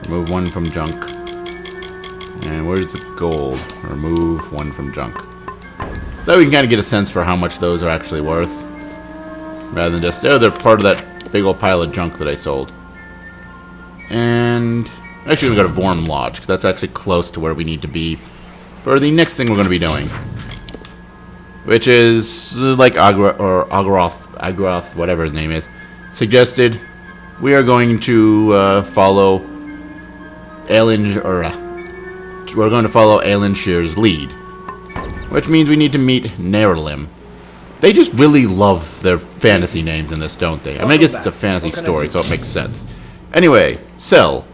A: Remove one from junk. And where's the gold? Remove one from junk. So we can kind of get a sense for how much those are actually worth. Rather than just, oh, they're part of that big old pile of junk that I sold. And actually, we're going to go to Vorm Lodge, because that's actually close to where we need to be for the next thing we're going to be doing. Which is, like Agroth, whatever his name is, suggested, we are going to follow we're going to follow Aelin Shear's lead. Which means we need to meet Neralim. They just really love their fantasy names in this, don't they? I mean, I guess it's a fantasy story, so it makes sense. Anyway, sell.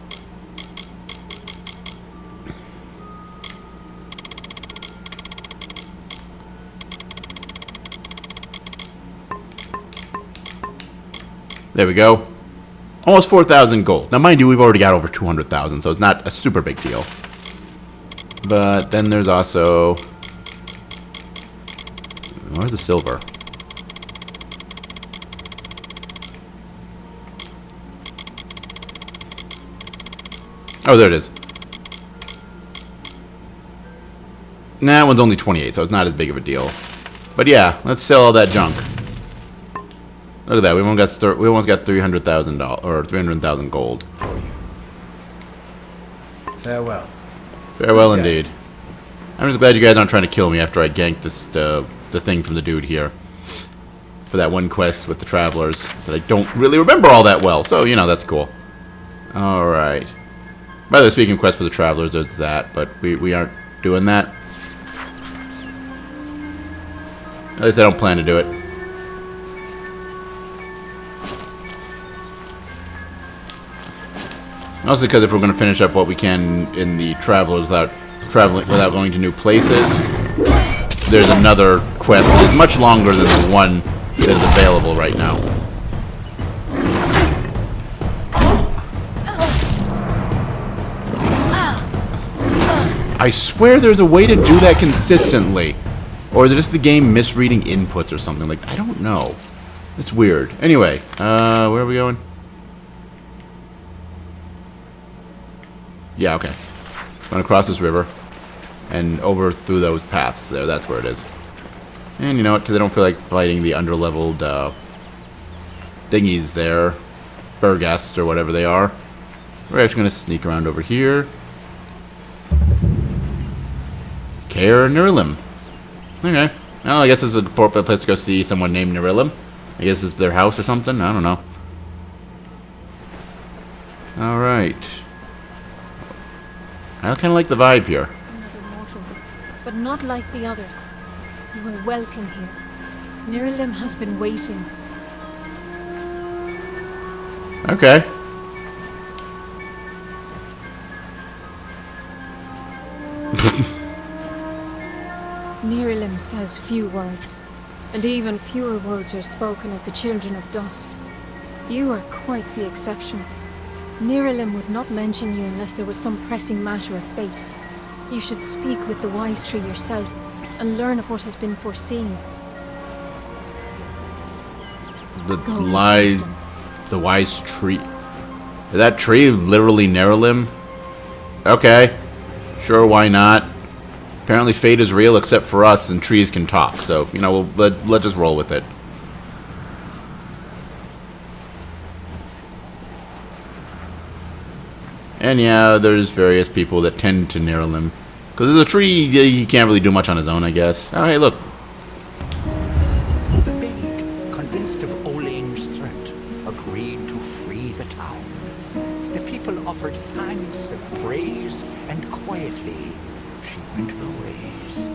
A: There we go. Almost 4,000 gold. Now, mind you, we've already got over 200,000, so it's not a super big deal. But then there's also... Where's the silver? Oh, there it is. Nah, that one's only 28, so it's not as big of a deal. But yeah, let's sell all that junk. Look at that. We almost got $300,000 or 300,000 gold.
D: Farewell.
A: Farewell indeed. I'm just glad you guys aren't trying to kill me after I ganked the thing from the dude here. For that one quest with the travelers that I don't really remember all that well. So, you know, that's cool. Alright. By the way, speaking of quest for the travelers, there's that. But we aren't doing that. At least I don't plan to do it. Mostly because if we're going to finish up what we can in the travelers without going to new places, there's another quest that is much longer than the one that is available right now. I swear there's a way to do that consistently. Or is it just the game misreading inputs or something? Like, I don't know. It's weird. Anyway, where are we going? Yeah, okay. I'm gonna cross this river and over through those paths there. That's where it is. And you know what? Because I don't feel like fighting the underleveled thingies there, Burghast or whatever they are. We're actually gonna sneak around over here. Caer Nirilim. Okay. Well, I guess it's an appropriate place to go see someone named Nirilim. I guess it's their house or something. I don't know. All right. I kind of like the vibe here.
F: Another mortal, but not like the others. You are welcome here. Nirilim has been waiting.
A: Okay.
F: Nirilim says few words, and even fewer words are spoken of the children of dust. You are quite the exception. Nirilim would not mention you unless there was some pressing matter of fate. You should speak with the wise tree yourself and learn of what has been foreseen.
A: The wise tree. Is that tree literally Nirilim? Okay. Sure, why not? Apparently fate is real except for us and trees can talk. So, you know, let's just roll with it. And yeah, there's various people that tend to Nirilim. Because there's a tree, he can't really do much on his own, I guess. Oh, hey, look.
B: The maid, convinced of Olain's threat, agreed to free the town. The people offered thanks and praise, and quietly she went her ways.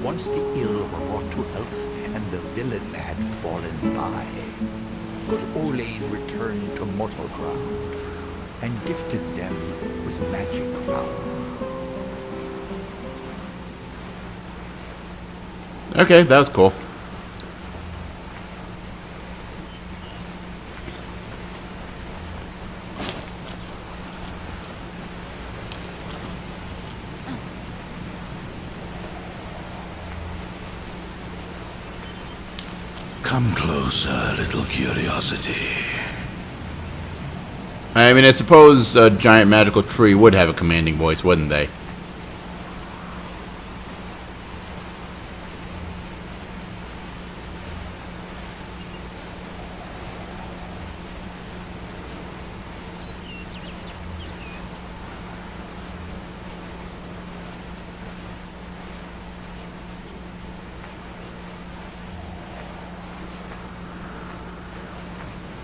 B: Once the ill were brought to health, and the villain had fallen by, good Olain returned to mortal ground, and gifted them with magic found.
A: Okay, that was cool.
E: Come closer, little curiosity.
A: I mean, I suppose a giant magical tree would have a commanding voice, wouldn't they?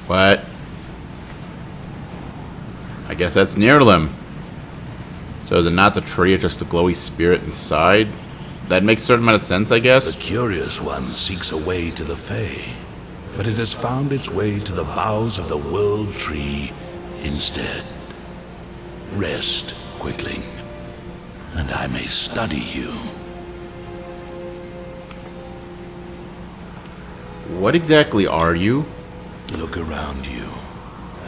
A: What? I guess that's Nirilim. So is it not the tree, it's just the glowy spirit inside? That makes a certain amount of sense, I guess.
E: The curious one seeks a way to the Fae, but it has found its way to the boughs of the world tree instead. Rest, quickling, and I may study you.
A: What exactly are you?
E: Look around you,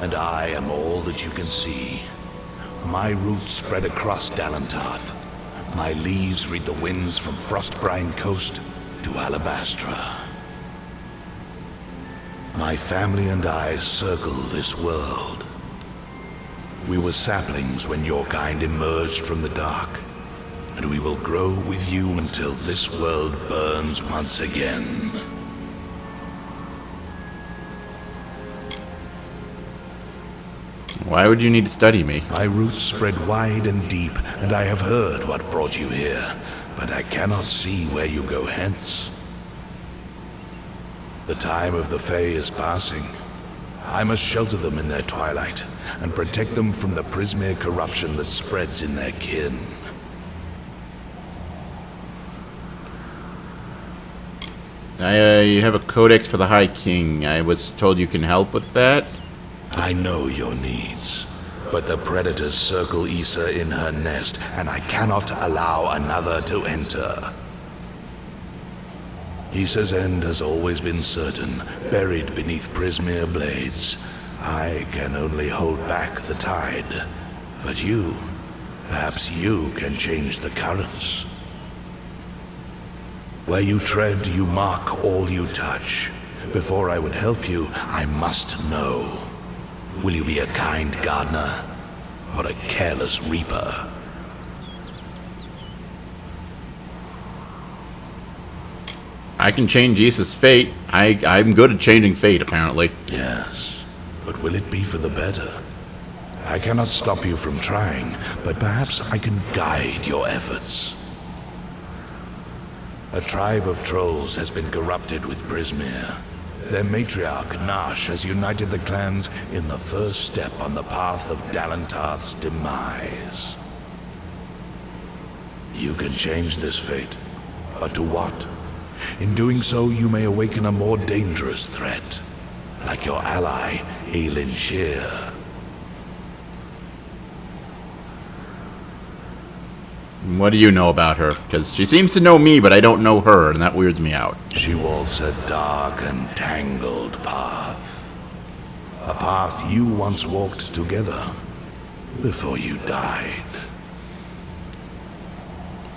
E: and I am all that you can see. My roots spread across Dalantarth. My leaves read the winds from Frostbrine Coast to Alabastra. My family and I circle this world. We were saplings when your kind emerged from the dark. and we will grow with you until this world burns once again.
A: Why would you need to study me?
E: My roots spread wide and deep, and I have heard what brought you here, but I cannot see where you go hence. The time of the Fae is passing. I must shelter them in their twilight, and protect them from the Prismere corruption that spreads in their kin.
A: You have a codex for the High King. I was told you can help with that.
E: I know your needs, but the Predators circle Issa in her nest, and I cannot allow another to enter. Issa's end has always been certain, buried beneath Prismere blades. I can only hold back the tide, but you, perhaps you can change the currents. Where you tread, you mark all you touch. Before I would help you, I must know. Will you be a kind gardener, or a careless reaper?
A: I can change Issa's fate. I'm good at changing fate, apparently.
E: Yes, but will it be for the better? I cannot stop you from trying, but perhaps I can guide your efforts. A tribe of trolls has been corrupted with Prismere. Their matriarch, Nash, has united the clans in the first step on the path of Dalentarth's demise. You can change this fate, but to what? In doing so, you may awaken a more dangerous threat, like your ally, Aelin Shear.
A: What do you know about her? Because she seems to know me, but I don't know her, and that weirds me out.
E: She walks a dark and tangled path. A path you once walked together, before you died.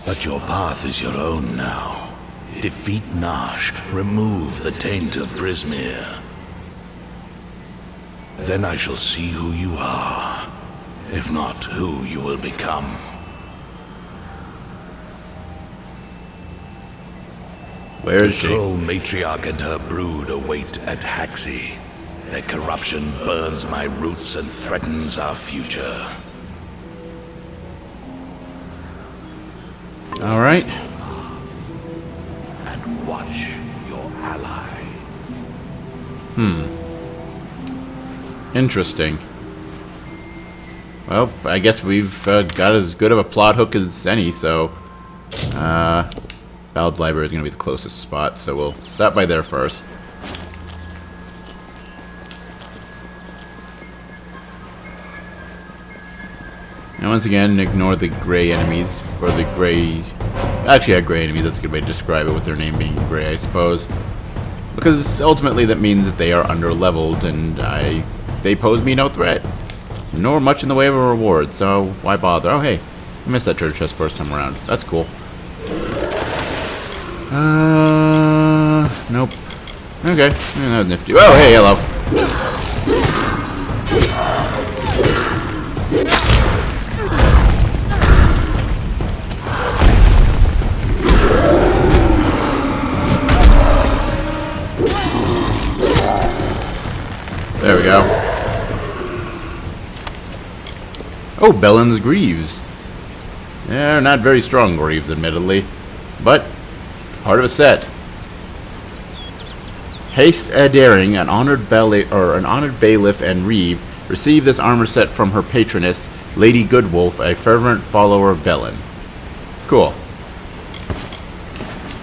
E: But your path is your own now. Defeat Nash, remove the taint of Prismere. Then I shall see who you are, if not who you will become.
A: Where is
E: The
A: she?
E: troll matriarch and her brood await at Haxi. Their corruption burns my roots and threatens our future.
A: All right.
E: And watch your ally.
A: Interesting. Well, I guess we've got as good of a plot hook as any, so... Bald's Library is going to be the closest spot, so we'll stop by there first. And once again, ignore the gray enemies, or the gray... Actually, gray enemies, that's a good way to describe it, with their name being gray, I suppose. Because ultimately that means that they are under-leveled, and they pose me no threat. Nor much in the way of a reward, so why bother? Oh, hey, I missed that treasure chest first time around. That's cool. Nope. Okay, that was nifty. Oh, hey, hello. There we go. Oh, Bellen's Greaves. They're not very strong Greaves, admittedly, but part of a set. Haste Daring, an honored bailiff and reeve, received this armor set from her patroness, Lady Goodwolf, a fervent follower of Bellen. Cool.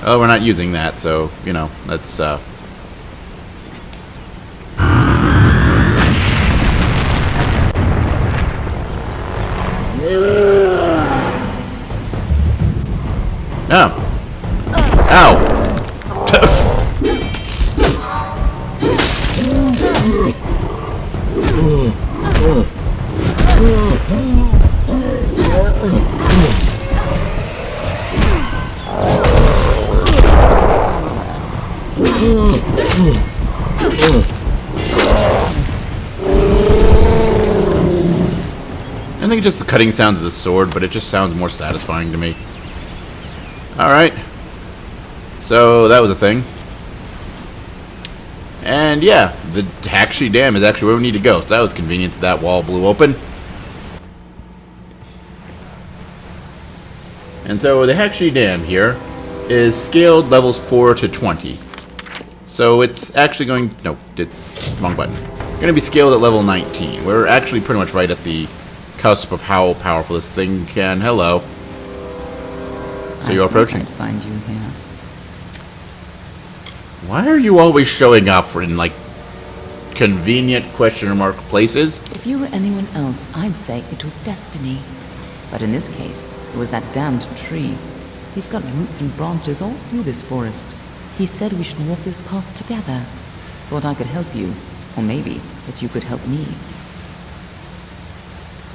A: Oh, we're not using that, so, you know, that's, Oh. Ow. I think it's just the cutting sounds of the sword, but it just sounds more satisfying to me. Alright. So, that was a thing. And yeah, the Hakshi Dam is actually where we need to go. So that was convenient that that wall blew open. And so the Hakshi Dam here is scaled levels 4 to 20. So it's actually going... No, wrong button. Going to be scaled at level 19. We're actually pretty much right at the cusp of how powerful this thing can... Hello. So you're approaching.
G: I'd find you here.
A: Why are you always showing up in, like, convenient question mark places?
G: If you were anyone else, I'd say it was destiny. But in this case, it was that damned tree. He's got roots and branches all through this forest. He said we should walk this path together. Thought I could help you. Or maybe that you could help me.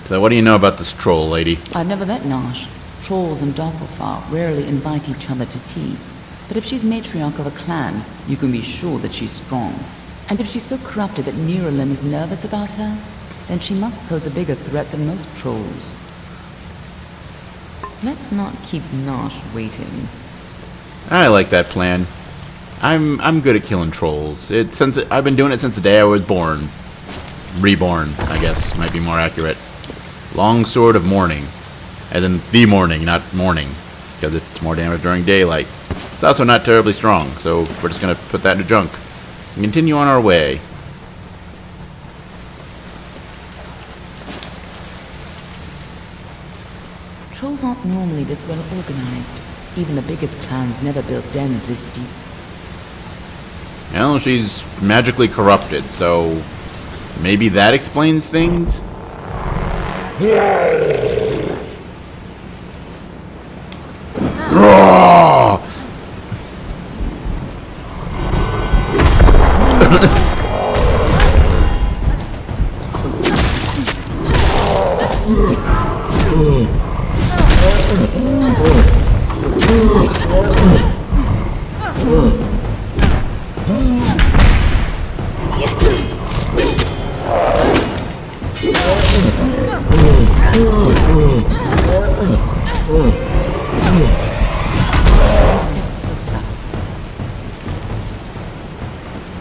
A: So what do you know about this troll lady?
G: I've never met Nash. Trolls and Doppelfar rarely invite each other to tea. But if she's matriarch of a clan, you can be sure that she's strong. And if she's so corrupted that Niralim is nervous about her, then she must pose a bigger threat than most trolls. Let's not keep Nash waiting.
A: I like that plan. I'm good at killing trolls. I've been doing it since the day I was born. Reborn, I guess, might be more accurate. Long Sword of Morning. As in the morning, not morning. Because it's more damage during daylight. It's also not terribly strong, so we're just going to put that into junk. And continue on our way.
G: Trolls aren't normally this well organized. Even the biggest clans never built dens this deep.
A: Well, she's magically corrupted, so maybe that explains things?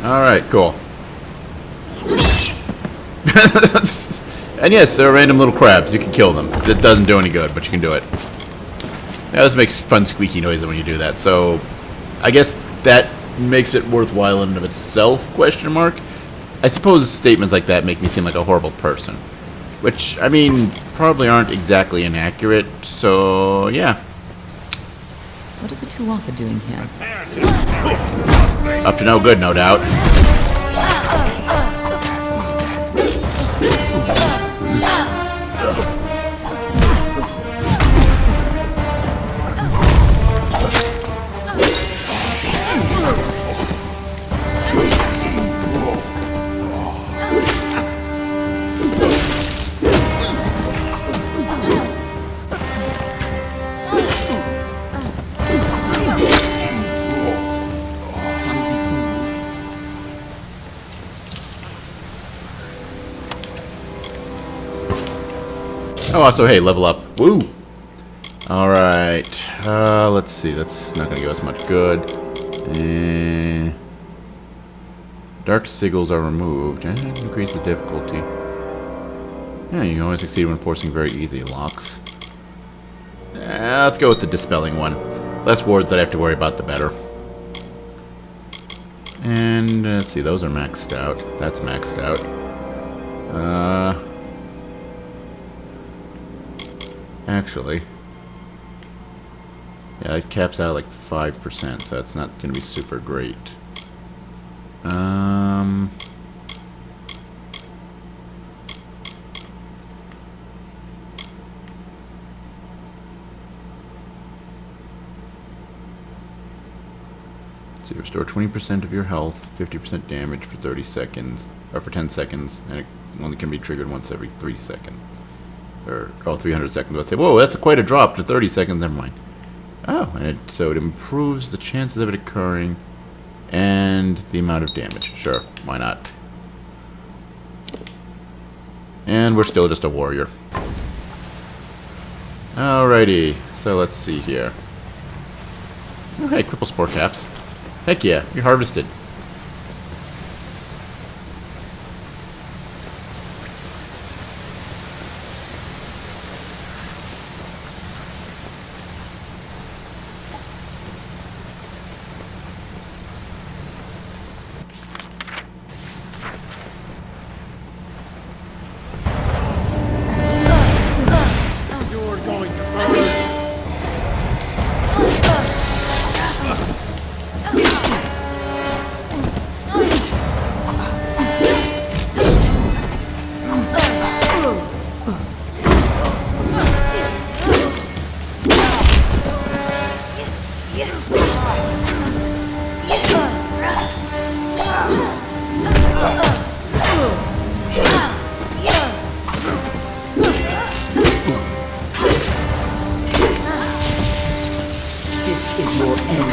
A: Alright, cool. And yes, there are random little crabs. You can kill them. It doesn't do any good, but you can do it. That just makes fun squeaky noises when you do that. So, I guess that makes it worthwhile in and of itself, question mark. I suppose statements like that make me seem like a horrible person. Which, I mean, probably aren't exactly inaccurate, so yeah.
G: What are the Tuatha doing here?
A: Up to no good, no doubt. Oh, also, hey, level up. Woo! Alright. Let's see. That's not going to give us much good. Dark sigils are removed. And increase the difficulty. Yeah, you can always succeed when forcing very easy locks. Let's go with the dispelling one. Less wards that I have to worry about, the better. And, let's see. Those are maxed out. That's maxed out. Actually, yeah, it caps out like 5%, so that's not going to be super great. So you restore 20% of your health, 50% damage for 30 seconds, or for 10 seconds, and it only can be triggered once every 3 seconds. Or, 300 seconds, let's say. Whoa, that's quite a drop to 30 seconds, never mind. Oh, and so it improves the chances of it occurring and the amount of damage. Sure, why not? And we're still just a warrior. Alrighty, so let's see here. Oh, hey, cripple spore caps. Heck yeah, you're harvested.
D: You're going to burn.
G: This is your end.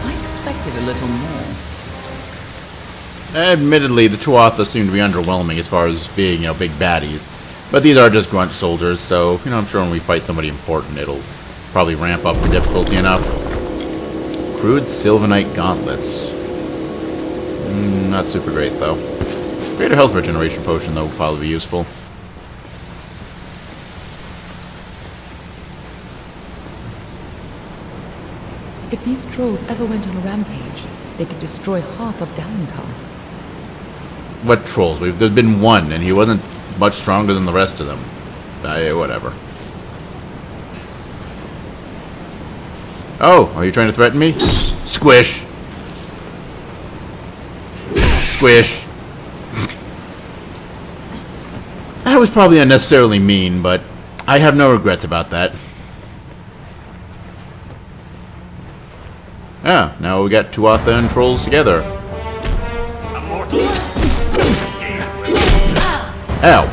G: I expected a little more.
A: Admittedly, the Tuatha seem to be underwhelming as far as being, big baddies. But these are just grunt soldiers, so, I'm sure when we fight somebody important, it'll probably ramp up the difficulty enough. Crude Sylvanite gauntlets. Not super great, though. Greater health regeneration potion, though, will probably be useful.
G: If these trolls ever went on a rampage, they could destroy half of Dalentar.
A: What trolls? There's been one, and he wasn't much stronger than the rest of them. Whatever. Oh, are you trying to threaten me? Squish! Squish! That was probably unnecessarily mean, but I have no regrets about that. Ah, now we got Tuatha and trolls together. Ow!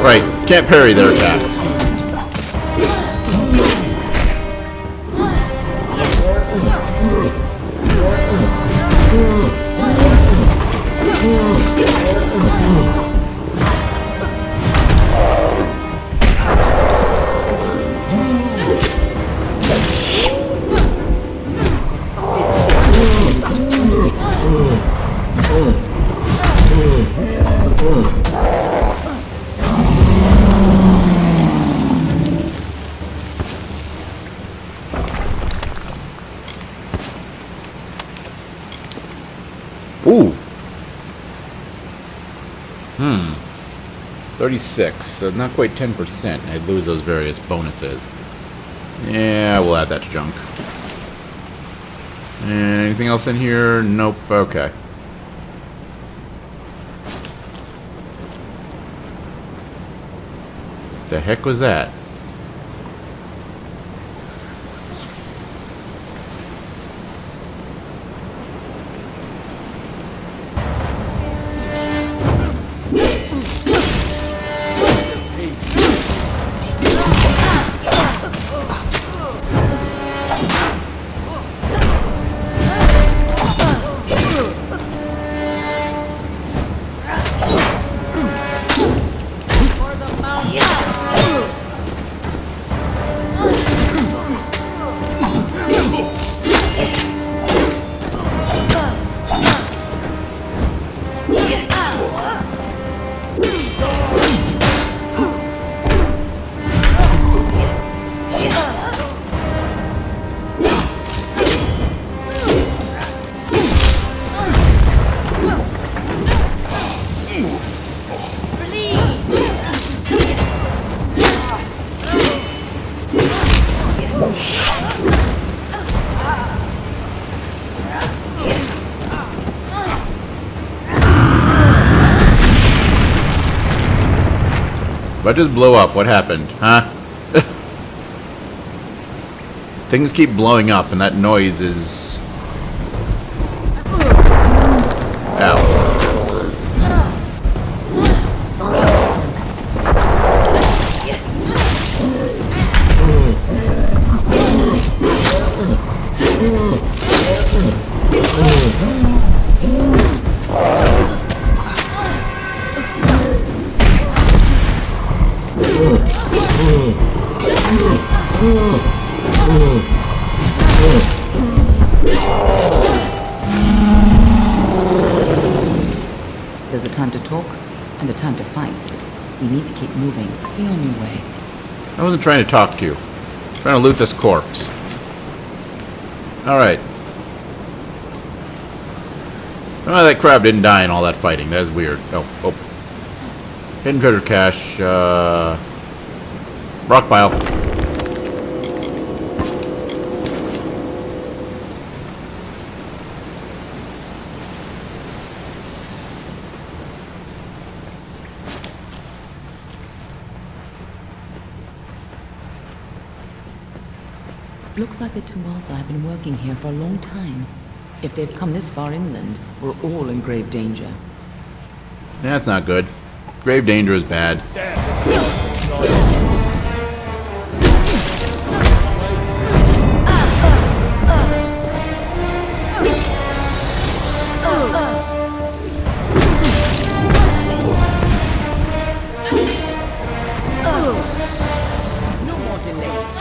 A: Right, can't parry their attacks. Ooh. 36, so not quite 10%. I'd lose those various bonuses. Yeah, we'll add that to junk. And anything else in here? Nope. Okay. The heck was that? But just blow up. What happened? Huh? Things keep blowing up, and that noise is... Ow.
G: There's a time to talk and a time to fight. You need to keep moving. Be on your way.
A: I wasn't trying to talk to you. I'm trying to loot this corpse. Alright. Oh, that crab didn't die in all that fighting. That is weird. Oh. Hidden treasure cache. Rock pile.
G: Looks like the Tuatha have been working here for a long time. If they've come this far inland, we're all in grave danger.
A: That's not good. Grave danger is bad.
G: No more delays.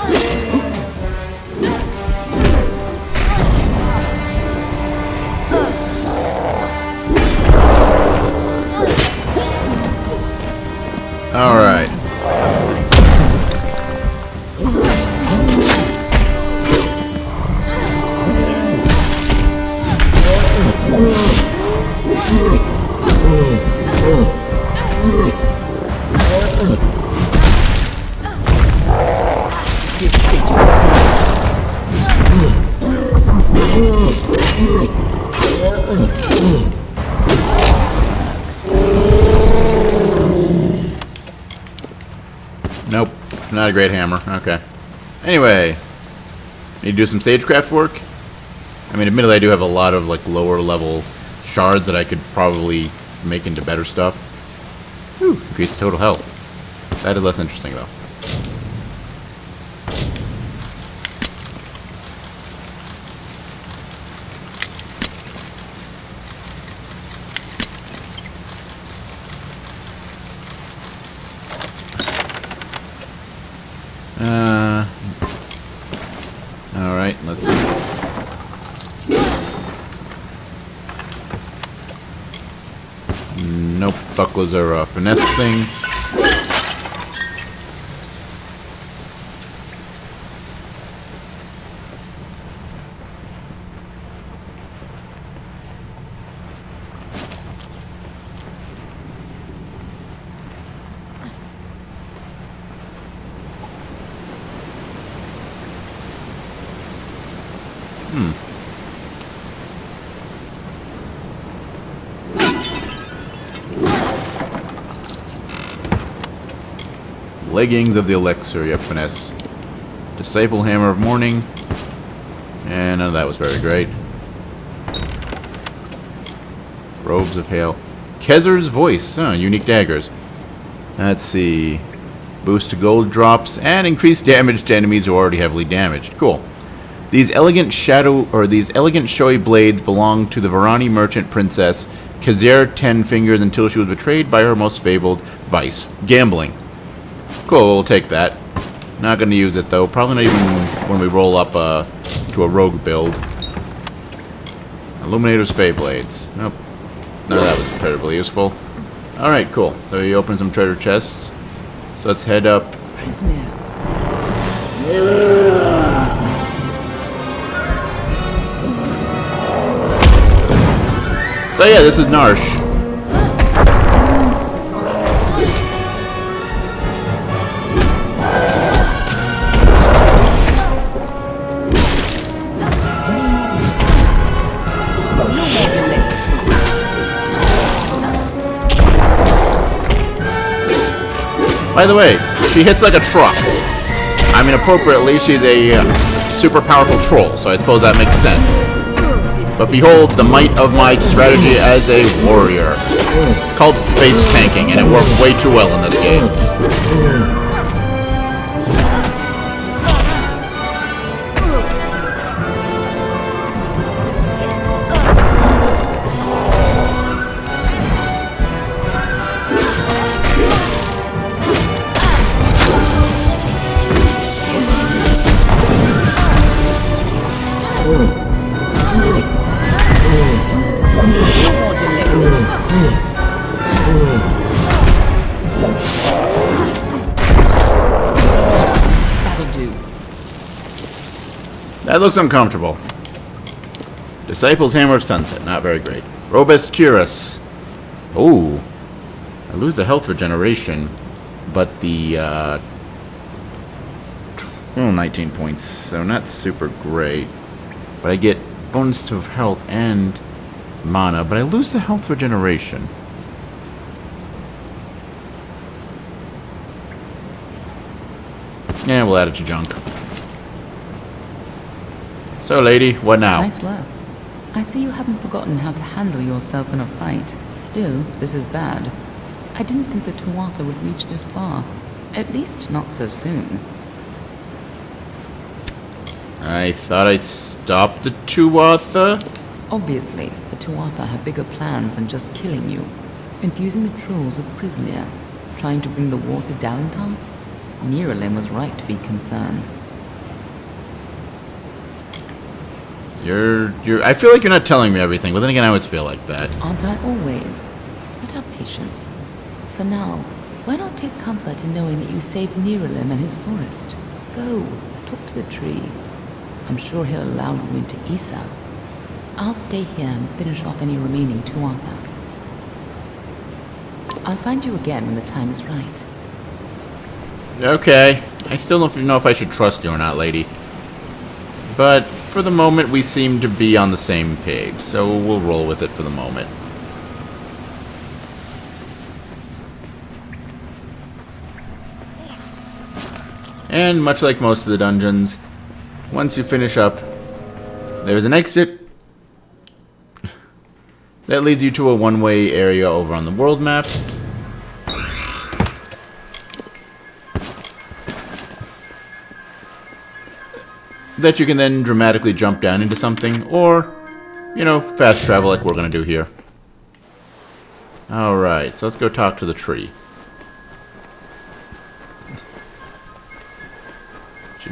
A: Alright. Nope, not a great hammer. Okay. Anyway, need to do some stagecraft work. I mean, admittedly, I do have a lot of like lower level shards that I could probably make into better stuff. Whew, increase total health. That is less interesting though. Alright, let's see. Nope, buckles are a finesse thing. Leggings of the elixir, yep, finesse. Disciple hammer of morning. And none of that was very great. Robes of hail. Kezer's voice. Oh, unique daggers. Let's see. Boost to gold drops and increased damage to enemies who are already heavily damaged. Cool. These elegant showy blades belong to the Varani merchant princess Kezer Ten Fingers until she was betrayed by her most fabled vice, gambling. Cool, we'll take that. Not going to use it though. Probably not even when we roll up to a rogue build. Illuminator's Fey Blades. Nope. None of that was terribly useful. Alright, cool. So we open some treasure chests. So let's head up.
G: Prismere.
A: So yeah, this is Narsh. By the way, she hits like a truck. I mean, appropriately, she's a super powerful troll, so I suppose that makes sense. But behold the might of my strategy as a warrior. It's called face tanking, and it worked way too well in this game. That looks uncomfortable. Disciples Hammer of Sunset. Not very great. Robust Cuirass. Oh. I lose the health regeneration. But the, 19 points. So not super great. But I get bonus to health and mana. But I lose the health regeneration. Yeah, we'll add it to junk. So, lady, what now?
G: Nice work. I see you haven't forgotten how to handle yourself in a fight. Still, this is bad. I didn't think that Tuatha would reach this far. At least not so soon.
A: I thought I'd stop the Tuatha.
G: Obviously, the Tuatha have bigger plans than just killing you. Infusing the trolls with Prismere. Trying to bring the war to Dalentar? Niralim was right to be concerned.
A: I feel like you're not telling me everything, but then again, I always feel like that.
G: Aren't I always? But have patience. For now, why not take comfort in knowing that you saved Niralim and his forest? Go, talk to the tree. I'm sure he'll allow you into Issa. I'll stay here and finish off any remaining Tuatha. I'll find you again when the time is right.
A: Okay. I still don't know if I should trust you or not, lady. But for the moment, we seem to be on the same page, so we'll roll with it for the moment. And much like most of the dungeons, once you finish up, there's an exit that leads you to a one-way area over on the world map. That you can then dramatically jump down into something, or, you know, fast travel like we're going to do here. Alright, so let's go talk to the tree.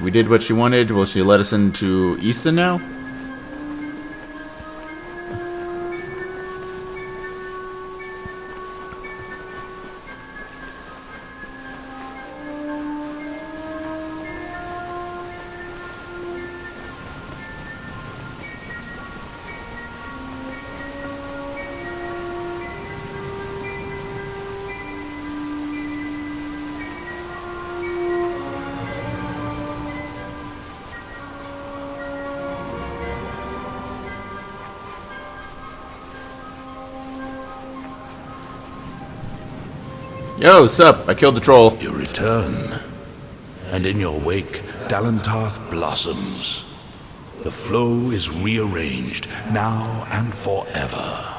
A: We did what she wanted. Will she let us into Issa now? Yo, sup? I killed the troll.
E: You return, and in your wake, Dalentarth blossoms. The flow is rearranged, now and forever.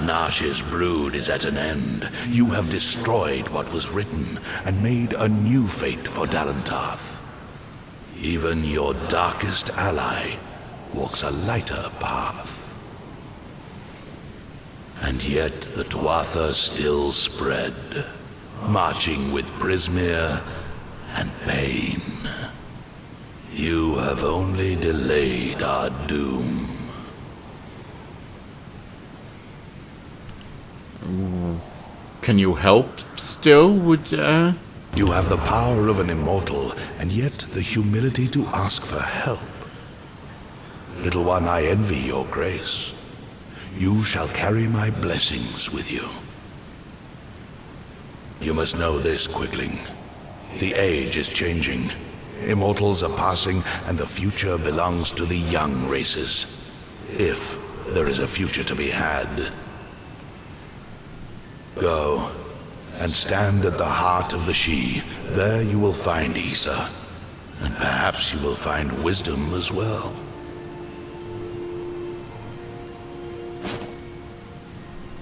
E: Nash's brood is at an end. You have destroyed what was written, and made a new fate for Dalentarth. Even your darkest ally walks a lighter path. And yet the Tuatha still spread, marching with Prismere and pain. You have only delayed our doom.
A: Can you help still?
E: You have the power of an immortal, and yet the humility to ask for help. Little one, I envy your grace. You shall carry my blessings with you. You must know this, Quickling. The age is changing. Immortals are passing, and the future belongs to the young races. If there is a future to be had. Go, and stand at the heart of the She. There you will find Issa. And perhaps you will find wisdom as well.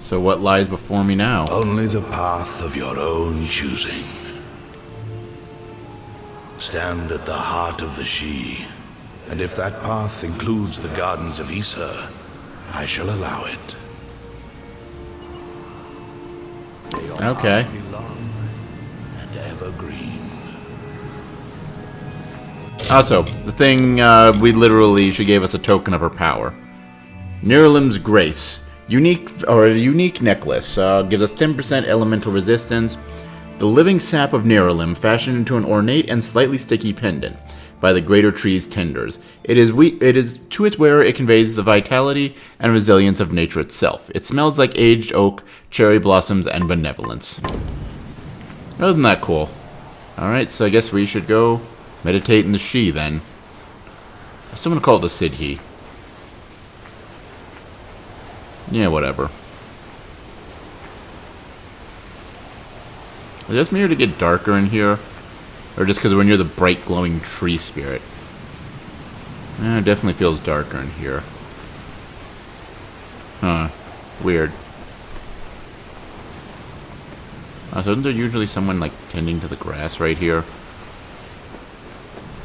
A: So what lies before me now?
E: Only the path of your own choosing. Stand at the heart of the She, and if that path includes the gardens of Issa, I shall allow it.
A: Okay.
E: Long and evergreen.
A: Also, the thing, she gave us a token of her power. Niralim's Grace. A unique necklace. Gives us 10% elemental resistance. The living sap of Niralim, fashioned into an ornate and slightly sticky pendant. by the greater tree's tenders. It is to its wearer it conveys the vitality and resilience of nature itself. It smells like aged oak, cherry blossoms, and benevolence. Isn't that cool? Alright, so I guess we should go meditate in the she then. I still want to call it the Sidhi. Yeah, whatever. Is this me or to get darker in here? Or just because we're near the bright glowing tree spirit? It definitely feels darker in here. Huh. Weird. So isn't there usually someone like tending to the grass right here?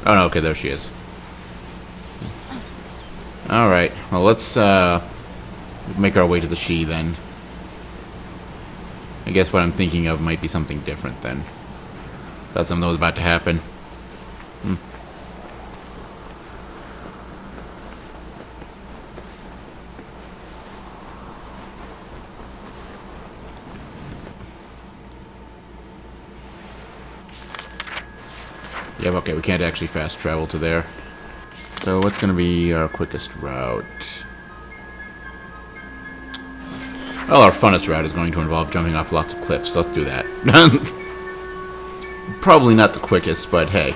A: Oh no, okay, there she is. Alright, well let's make our way to the she then. I guess what I'm thinking of might be something different then. Thought something was about to happen. Yep, okay, we can't actually fast travel to there. So what's going to be our quickest route? Well, our funnest route is going to involve jumping off lots of cliffs. Let's do that. Probably not the quickest, but hey.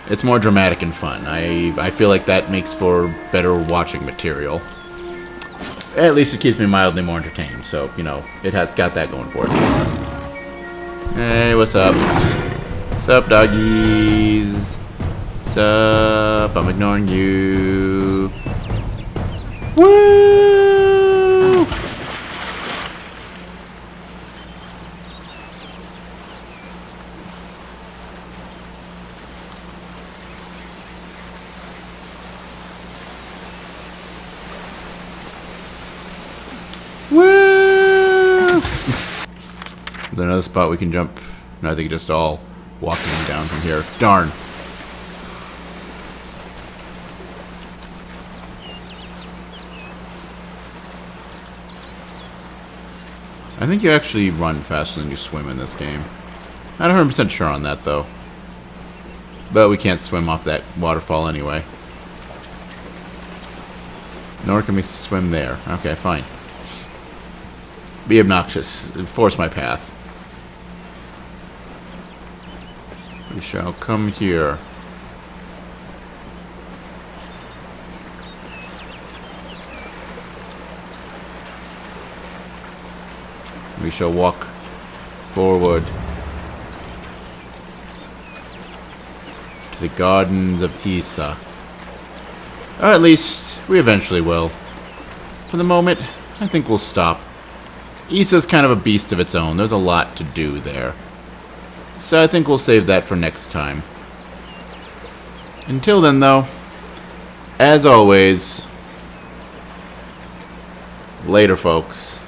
A: It's more dramatic and fun. I feel like that makes for better watching material. At least it keeps me mildly more entertained. So, you know, it's got that going for it. Hey, what's up? What's up, doggies? What's up? I'm ignoring you. Woo! Woo! Is there another spot we can jump? No, I think just all walking down from here. Darn. I think you actually run faster than you swim in this game. Not 100% sure on that, though. But we can't swim off that waterfall anyway. Nor can we swim there. Okay, fine. Be obnoxious. Force my path. We shall come here. We shall walk forward to the gardens of Isa. Or at least, we eventually will. For the moment, I think we'll stop. Isa's kind of a beast of its own. There's a lot to do there. So I think we'll save that for next time. Until then, though, as always, later, folks.